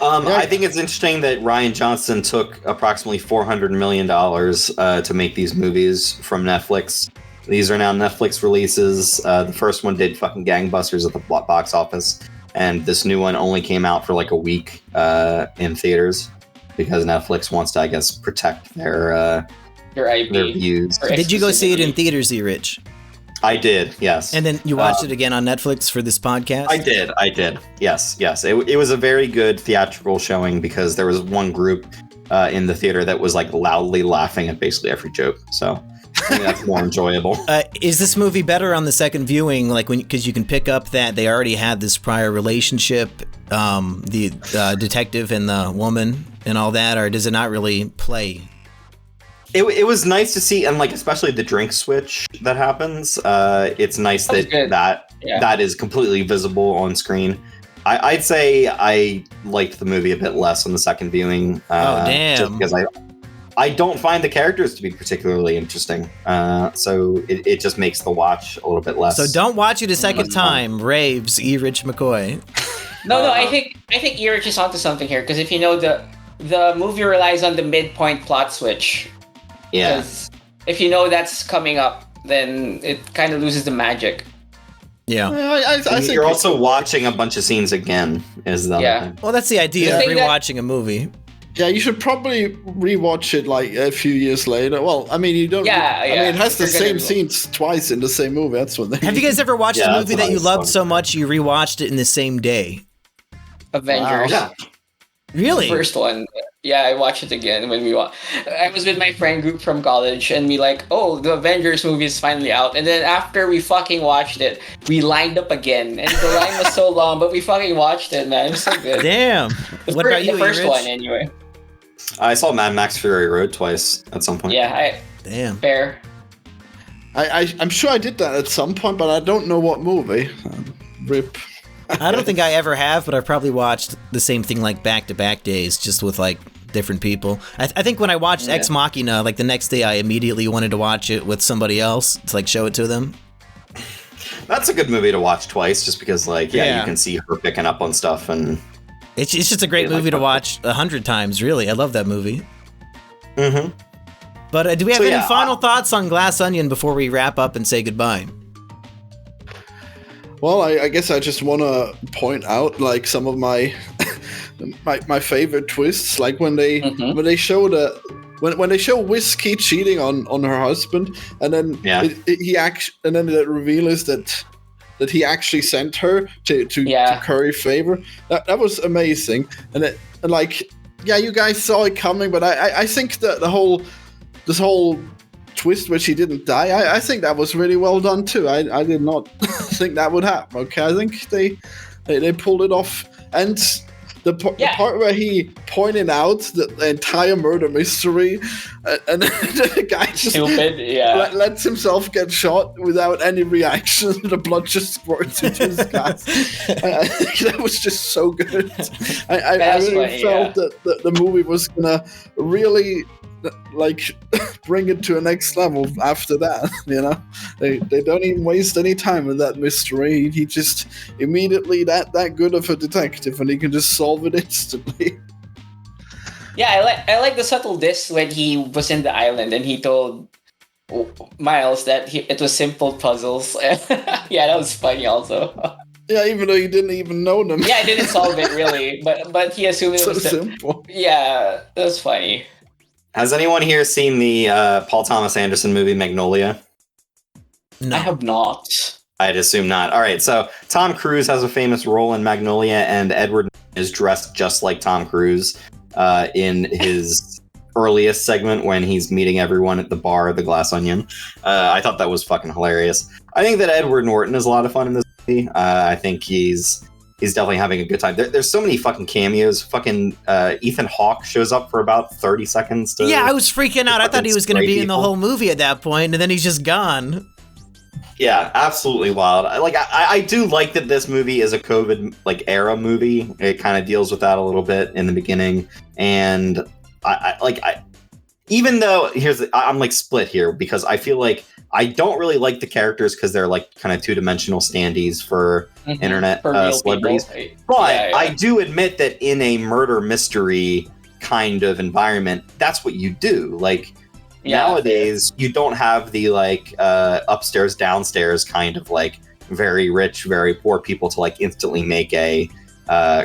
I think it's interesting that Rian Johnson took approximately $400 million to make these movies from Netflix. These are now Netflix releases. The first one did fucking gangbusters at the box office, and this new one only came out for like a week in theaters because Netflix wants to, I guess, protect their IP. Their views. Did you go see it in theaters, E-Rich? I did, yes. And then you watched it again on Netflix for this podcast? I did. Yes. It was a very good theatrical showing because there was one group in the theater that was like loudly laughing at basically every joke. So I think that's more enjoyable. Is this movie better on the second viewing? Like because you can pick up that they already had this prior relationship, the detective and the woman and all that, or does it not really play? It was nice to see, and like especially the drink switch that happens. It's nice that is completely visible on screen. I'd say I liked the movie a bit less on the second viewing. Damn! Just because I don't find the characters to be particularly interesting. So it just makes the watch a little bit less. So don't watch it a second time. Raves, E. Rich McCoy. No, I think E. Rich is onto something here because if you know the movie relies on the midpoint plot switch. Yeah. If you know that's coming up, then it kind of loses the magic. Yeah. I think you're also watching a bunch of scenes again. Well, that's the idea of rewatching a movie. Yeah, you should probably rewatch it like a few years later. Well, I mean, you don't. Yeah. I mean, it has the same scenes twice in the same movie. That's what they. Have you guys ever watched a movie that you loved so much you rewatched it in the same day? Avengers. Wow. Really? The first one. Yeah, I watched it again when I was with my friend group from college, and we like, oh, the Avengers movie is finally out. And then after we fucking watched it, we lined up again, and the line was so long, but we fucking watched it, man. It was so good. Damn. What about you, the first Rich? one, anyway. I saw Mad Max Fury Road twice at some point. Yeah, Damn. Fair. I'm sure I did that at some point, but I don't know what movie. Rip. I don't think I ever have, but I've probably watched the same thing like back-to-back days, just with like different people. I think when I watched Ex Machina, like the next day I immediately wanted to watch it with somebody else to like show it to them. That's a good movie to watch twice, just because like you can see her picking up on stuff, and it's just a great movie to watch 100 times. Really, I love that movie. Mm-hmm. But do we have any final thoughts on Glass Onion before we wrap up and say goodbye? Well, I guess I just want to point out like some of my my favorite twists, like when they show when they show Whiskey cheating on her husband, and then and then the reveal is that he actually sent her to curry favor. That was amazing, and you guys saw it coming, but I think that this whole twist where she didn't die, I think that was really well done too. I did not think that would happen. Okay, I think they pulled it off, and the part where he pointed out the entire murder mystery, and the guy just lets himself get shot without any reaction. The blood just squirts into his glass. I think that was just so good. I really felt that the movie was gonna really like bring it to a next level after that. They don't even waste any time with that mystery. He just immediately that good of a detective, and he can just solve it instantly. Yeah, I like the subtle diss when he was in the island and he told Miles that it was simple puzzles. Yeah, that was funny also. Yeah, even though you didn't even know them. Yeah, I didn't solve it really, but he assumed it So was simple. Yeah, that was funny. Has anyone here seen the Paul Thomas Anderson movie Magnolia? No. I have not. I'd assume not. All right, so Tom Cruise has a famous role in Magnolia, and Edward is dressed just like Tom Cruise in his earliest segment when he's meeting everyone at the bar, The Glass Onion. I thought that was fucking hilarious. I think that Edward Norton is a lot of fun in this movie. I think he's definitely having a good time. There's so many fucking cameos. Fucking Ethan Hawke shows up for about 30 seconds. Yeah, I was freaking out. I thought he was going to be in the whole movie at that point, and then he's just gone. Yeah, absolutely wild. I do like that this movie is a COVID era movie. It kind of deals with that a little bit in the beginning, and I even though I'm split here because I feel like I don't really like the characters because they're kind of two-dimensional standees for internet celebrities. But I do admit that in a murder mystery kind of environment, that's what you do. Nowadays, you don't have the upstairs, downstairs kind of very rich, very poor people to instantly make a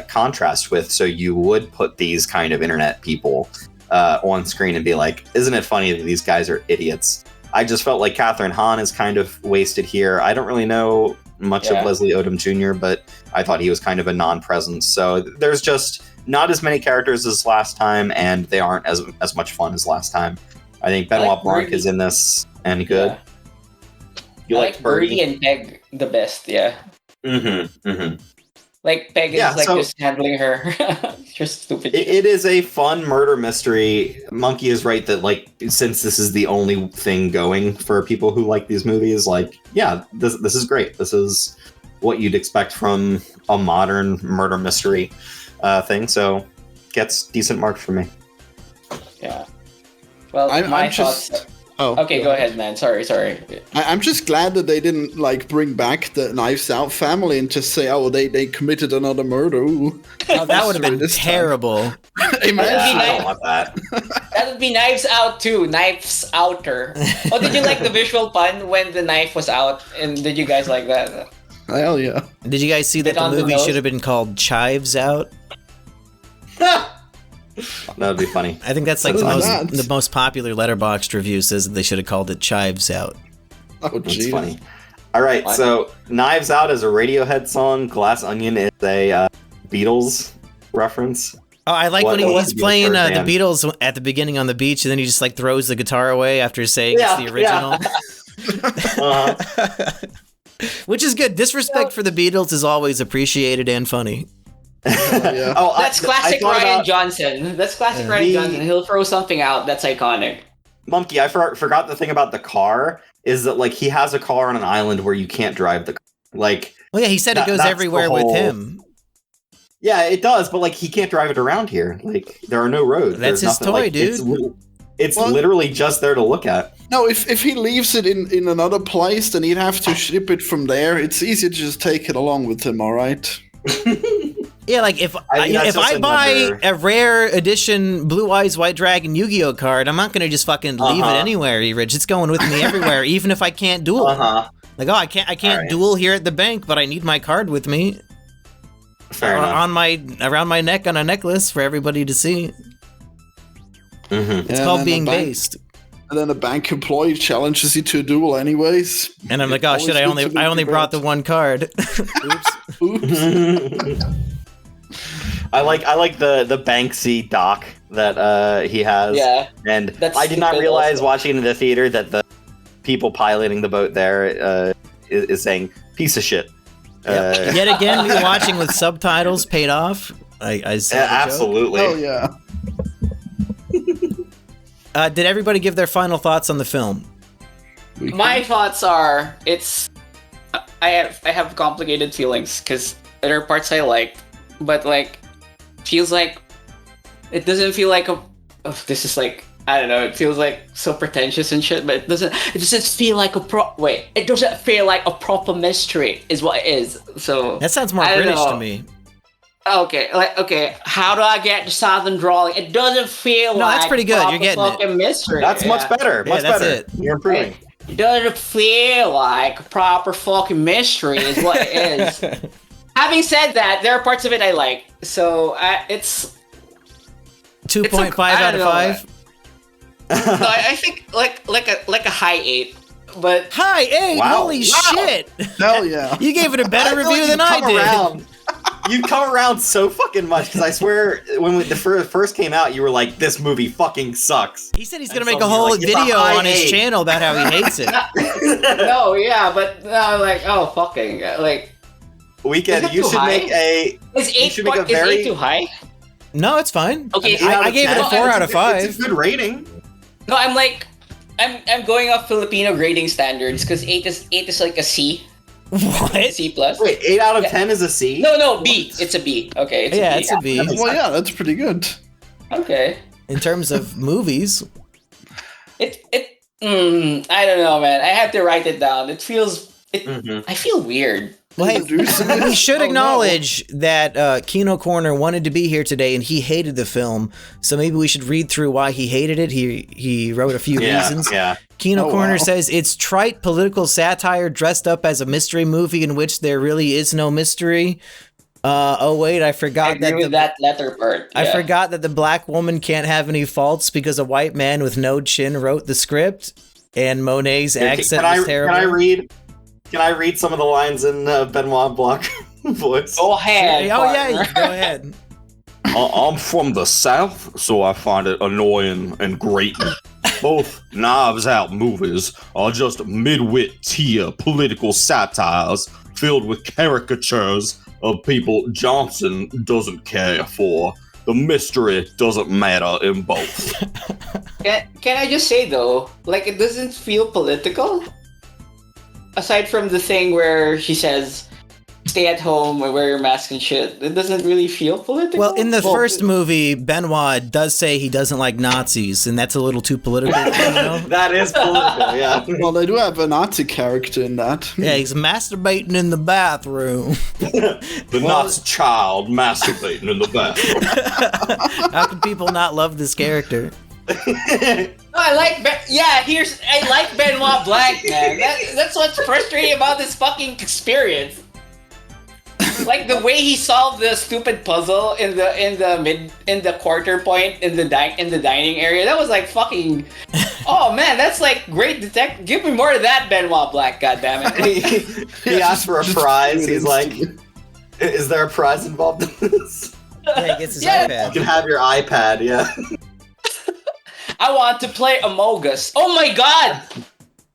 contrast with. So you would put these kind of internet people on screen and be like, isn't it funny that these guys are idiots? I just felt like Catherine Hahn is kind of wasted here. I don't really know much of Leslie Odom Jr., but I thought he was kind of a non-presence. So there's just not as many characters as last time, and they aren't as much fun as last time. I think Benoit Blanc is in this and good. Yeah. You like Birdie and Peg the best, yeah. Peg is just handling her. Just stupid. It is a fun murder mystery. Monkey is right that since this is the only thing going for people who like these movies, this is great. This is what you'd expect from a modern murder mystery thing. So gets decent marks for me. Yeah. Well, my thoughts. Okay, go ahead, man. Sorry. I'm just glad that they didn't bring back the Knives Out family and just say, "Oh, they committed another murder." Ooh. Oh, that would have been terrible. Imagine. I don't want that. That would be Knives Out too. Knives Outer. Oh, did you like the visual pun when the knife was out? And did you guys like that? Hell yeah. Did you guys see that the movie should have been called Chives Out? That would be funny. I think that's the most popular Letterboxd review says that they should have called it Chives Out. Oh, that's funny. All right, so Knives Out is a Radiohead song. Glass Onion is a Beatles reference. Oh, I like when he's playing the Beatles at the beginning on the beach, and then he just throws the guitar away after saying it's the original. Which is good. Disrespect for the Beatles is always appreciated and funny. That's classic Ryan Johnson. That's classic Ryan Johnson. He'll throw something out that's iconic. Monkey, I forgot the thing about the car is that he has a car on an island where you can't drive the car. Well, yeah, he said it goes everywhere with him. Yeah, it does, but he can't drive it around here. There are no roads. That's his toy, dude. It's literally just there to look at. No, if he leaves it in another place, then he'd have to ship it from there. It's easier to just take it along with him, all right? Yeah, if I buy a rare edition Blue Eyes White Dragon Yu-Gi-Oh card, I'm not gonna just fucking leave it anywhere, Rich. It's going with me everywhere, even if I can't duel. I can't duel here at the bank, but I need my card with me. Fair enough. Around my neck on a necklace for everybody to see. It's called being based. And then a bank employee challenges you to a duel anyways. And I'm like, oh shit, I only brought the one card. Oops. I like the Banksy doc that he has. Yeah. And I did not realize watching in the theater that the people piloting the boat there is saying piece of shit. Yet again, me watching with subtitles paid off. I saw the absolutely. Oh yeah. Did everybody give their final thoughts on the film? My thoughts are I have complicated feelings because there are parts I liked, but feels like it doesn't feel like this is I don't know, it feels so pretentious and shit, but it doesn't feel like it doesn't feel like a proper mystery is what it is. So that sounds more British to me. Okay. How do I get the southern drawing? It doesn't feel like that's pretty good. You're getting it. fucking mystery. That's much better. Much that's better. it. You're improving. It doesn't feel like a proper fucking mystery is what it is. Having said that, there are parts of it I like. So it's 2.5 out of 5. No, I think like a high 8. But Hi, 8. Wow. Holy shit. Hell yeah. You gave it a better feel review like than I did. Around. You come around so fucking much because I swear when the first came out, you were like, "This movie fucking sucks." He said he's gonna make a whole video on his channel about how he hates it. No, yeah, but like, oh fucking like. Weekend, you should make a. Is 8 too high? No, it's fine. Okay, I gave it a 4 out of 5. It's a good rating. No, I'm going off Filipino grading standards because 8 is like a C. What? C plus. Wait, 8 out of 10 is a C? No, B. It's a B. Okay, it's It's a B. Well, yeah, that's pretty good. Okay. In terms of movies, I don't know, man. I have to write it down. It feels. I feel weird. well, hey, we should acknowledge that Kino Corner wanted to be here today, and he hated the film. So maybe we should read through why he hated it. He wrote a few reasons. Yeah. Kino Corner says it's trite political satire dressed up as a mystery movie in which there really is no mystery. Oh wait, I forgot that letter part. I forgot that the black woman can't have any faults because a white man with no chin wrote the script, and Monet's accent was terrible. Can I read some of the lines in Benoit Blanc voice? Go ahead. Oh yeah, go ahead. I'm from the South, so I find it annoying and grating. Both Knives Out movies are just mid-wit tier political satires filled with caricatures of people Johnson doesn't care for. The mystery doesn't matter in both. Can I just say though, like it doesn't feel political? Aside from the thing where she says, stay at home or wear your mask and shit, it doesn't really feel political. Well, in the first movie, Benoit does say he doesn't like Nazis, and that's a little too political. You know? That is political, yeah. Well, they do have a Nazi character in that. Yeah, he's masturbating in the bathroom. The Nazi child masturbating in the bathroom. How can people not love this character? I like Benoit Blanc, man. That's what's frustrating about this fucking experience. Like the way he solved the stupid puzzle in the quarter point in the dining area. That was like fucking. Oh man, that's like great detective. Give me more of that, Benoit Blanc. Goddammit. He asked for a prize. He's like, "Is there a prize involved in this?" Yeah, he gets his iPad. You can have your iPad. Yeah. I want to play Among Us. Oh my god!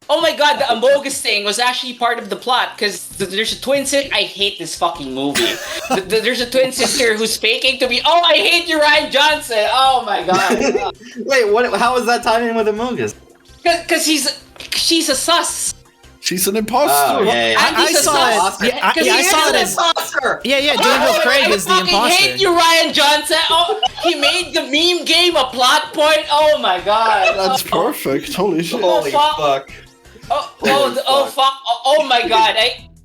The Among Us thing was actually part of the plot because there's a twin sister. I hate this fucking movie. There's a twin sister who's faking to be. Oh, I hate you, Ryan Johnson. Oh my god. Wait, what? How is that tied in with Among Us? Because she's a sus. She's an imposter. Oh, yeah. I saw it. Yeah, I saw it as. Imposter. Yeah. Daniel Craig is the I imposter. hate you, Ryan Johnson. Oh, he made the meme game a plot point. Oh my god. That's perfect. Holy shit. Holy fuck. Oh fuck. Oh my god.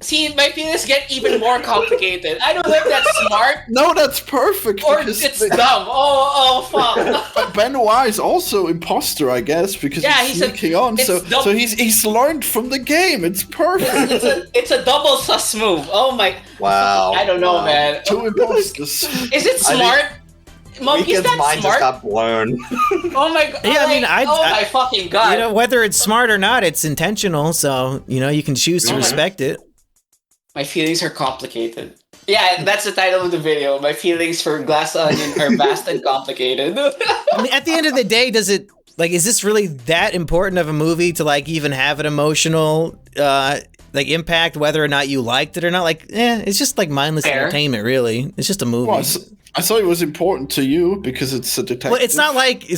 See, my feelings get even more complicated. I don't know if that's smart No, that's perfect. or it's dumb. Oh fuck. But Benoit is also imposter, I guess, because he's sneaking on. So he's learned from the game. It's perfect. It's a double sus move. Oh my. Wow. I don't know, man. Two imposters. Is it smart? Mom, is that mind smart? just got blown. Oh my god. Yeah, I mean, my fucking god. You know, whether it's smart or not, it's intentional. So you can choose to respect it. My feelings are complicated. Yeah, that's the title of the video. My feelings for Glass Onion are vast and complicated. I mean, at the end of the day, is this really that important of a movie to like even have an emotional impact, whether or not you liked it or not? Like, it's just like mindless entertainment, really. It's just a movie. Well, I thought it was important to you because it's a detective. Well, it's not like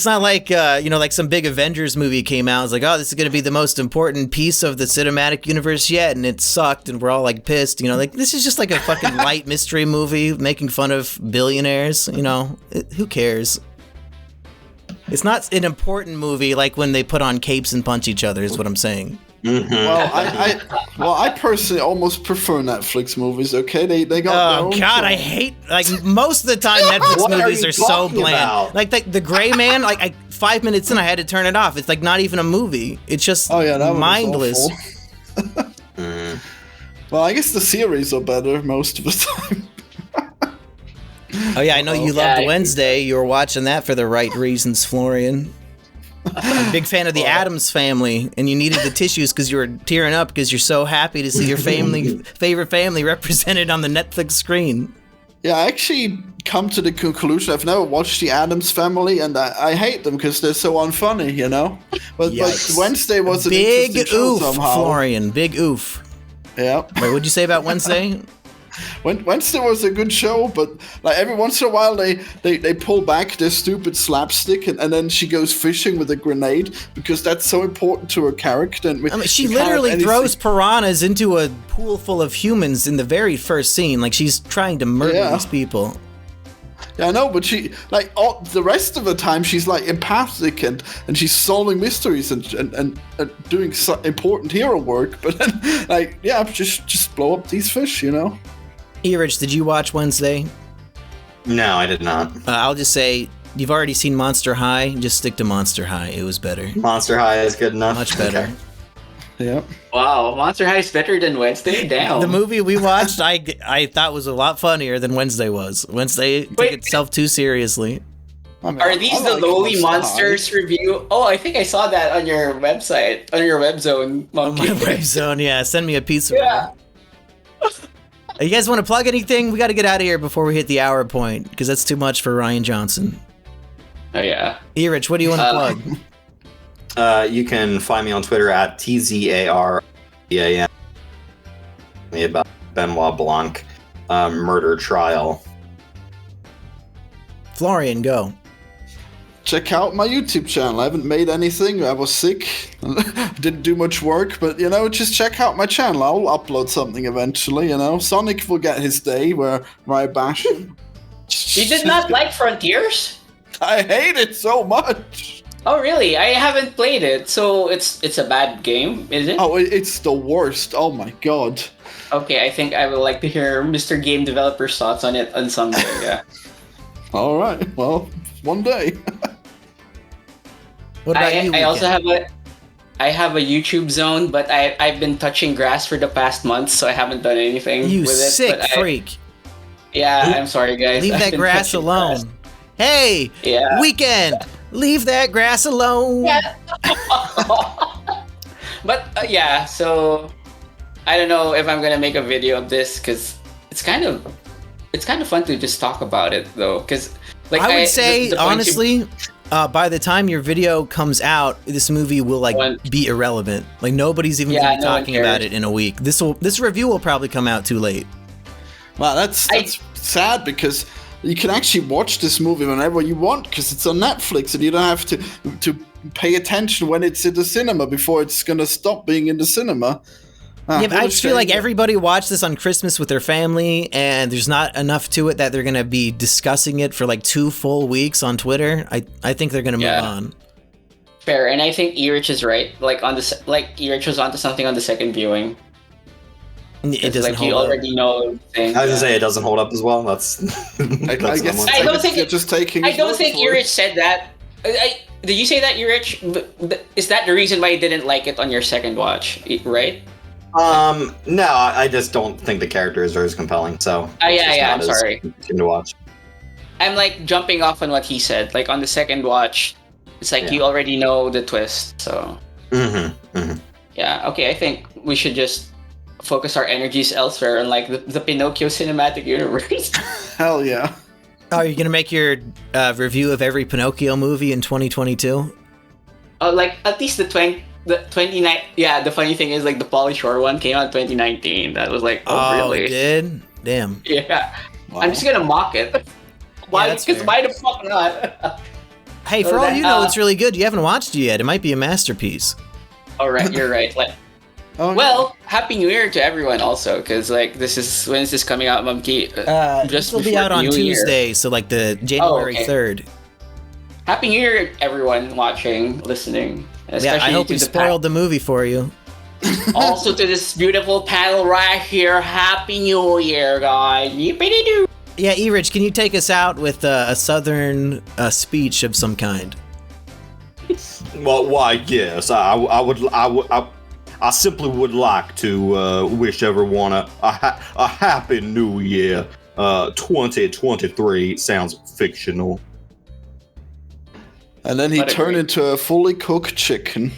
like some big Avengers movie came out. It's like, oh, this is going to be the most important piece of the cinematic universe yet, and it sucked, and we're all like pissed. Like this is just like a fucking light mystery movie making fun of billionaires. Who cares? It's not an important movie like when they put on capes and punch each other. Is what I'm saying. Well, I personally almost prefer Netflix movies. Okay, they got. Oh their own God, show. I hate most of the time Netflix What are movies you are so talking bland. about? Like the Gray Man, like 5 minutes in, I had to turn it off. It's like not even a movie. It's just Oh yeah, that one was mindless. awful. Well, I guess the series are better most of the time. Oh yeah, I know you Yeah, loved Wednesday. You were watching that for the right reasons, Florian. I'm a big fan of the Addams Family, and you needed the tissues because you were tearing up because you're so happy to see your favorite family represented on the Netflix screen. Yeah, I actually come to the conclusion I've never watched the Addams Family, and I hate them because they're so unfunny, you know. But Yikes. Wednesday was an Big interesting show oof, somehow. Florian. Big oof. Yeah. Wait, what'd you say about Wednesday? Wednesday was a good show, but like every once in a while they pull back their stupid slapstick and then she goes fishing with a grenade because that's so important to her character. And I mean, she literally throws piranhas into a pool full of humans in the very first scene. Like she's trying to murder these people. Yeah, I know, but she like all the rest of the time she's like empathic and she's solving mysteries and doing important hero work. But then like just blow up these fish, you know. Erich, did you watch Wednesday? No, I did not. I'll just say, you've already seen Monster High. Just stick to Monster High. It was better. Monster High is good enough. Much better. Yeah. Wow, Monster High is better than Wednesday? Damn. The movie we watched, I thought was a lot funnier than Wednesday was. Wednesday took itself too seriously. I mean, Are these I the like Lowly Monster Monsters review? Oh, I think I saw that on your website, on your WebZone. On Monkey. my web zone, yeah. Send me a pizza. Yeah. You guys want to plug anything? We got to get out of here before we hit the hour point, because that's too much for Ryan Johnson. Oh, yeah. Erich, what do you want to plug? You can find me on Twitter at TZARBAM. About Benoit Blanc murder trial. Florian, go. Check out my YouTube channel. I haven't made anything. I was sick. Didn't do much work, but you know, just check out my channel. I'll upload something eventually, you know. Sonic will get his day where I bash him. You did not like Frontiers? I hate it so much. Oh, really? I haven't played it, so it's a bad game, is it? Oh, it's the worst. Oh my god. Okay, I think I would like to hear Mr. Game Developer's thoughts on it on someday, yeah. All right. Well, one day. What about you? I also Weekend? have a YouTube zone, but I've been touching grass for the past month, so I haven't done anything You with it. sick but freak. I'm sorry, guys. Leave I've that been grass touching alone. grass. Hey, Yeah. Weekend. Leave that grass alone. Yeah. But yeah, so I don't know if I'm gonna make a video of this because it's kind of fun to just talk about it though. Because like I would say the point honestly, by the time your video comes out, this movie will be irrelevant. Like nobody's even gonna be no one talking about cares. it in a week. This review will probably come out too late. Wow, that's sad because you can actually watch this movie whenever you want because it's on Netflix and you don't have to pay attention when it's in the cinema before it's gonna stop being in the cinema. Yeah, but I just feel like everybody watched this on Christmas with their family, and there's not enough to it that they're gonna be discussing it for like 2 full weeks on Twitter. I think they're gonna move on. fair, and I think Erich is right. Like Erich was onto something on the second viewing. It doesn't like hold you up. already know things. I was gonna say it doesn't hold up as well. That's. I guess I don't think you're just taking. I don't think Erich said that. Did you say that, Erich? Is that the reason why you didn't like it on your second watch? Right? No, I just don't think the characters are as compelling. So. Yeah. I'm sorry. Interesting to watch. I'm like jumping off on what he said. Like on the second watch, it's like you already know the twist. So. Yeah. Okay. I think we should just focus our energies elsewhere on like the Pinocchio cinematic universe. Hell yeah. Oh, are you gonna make your review of every Pinocchio movie in 2022? Like at least the 29. Yeah, the funny thing is like the Pauly Shore one came out 2019. That was like, really? It did? Damn. Yeah. Wow. I'm just gonna mock it. Why? that's Because fair. why the fuck not? Hey, for So all that, you know, it's really good. You haven't watched it yet. It might be a masterpiece. All right, you're right. Like, Oh, well, Happy New Year to everyone also, because like when is this coming out, Mumkey? This will be before out on New Year. Tuesday, so like the January okay. 3rd. Happy New Year, everyone watching, listening. Yeah, Especially I hope to we the spoiled the movie for you. Also to this beautiful panel right here, Happy New Year, guys. Yippee-doo. Yeah, E-Rich, can you take us out with a southern speech of some kind? Well, why, yes. I simply would like to wish everyone a happy new year. 2023 sounds fictional. And then he What a turned great- into a fully cooked chicken.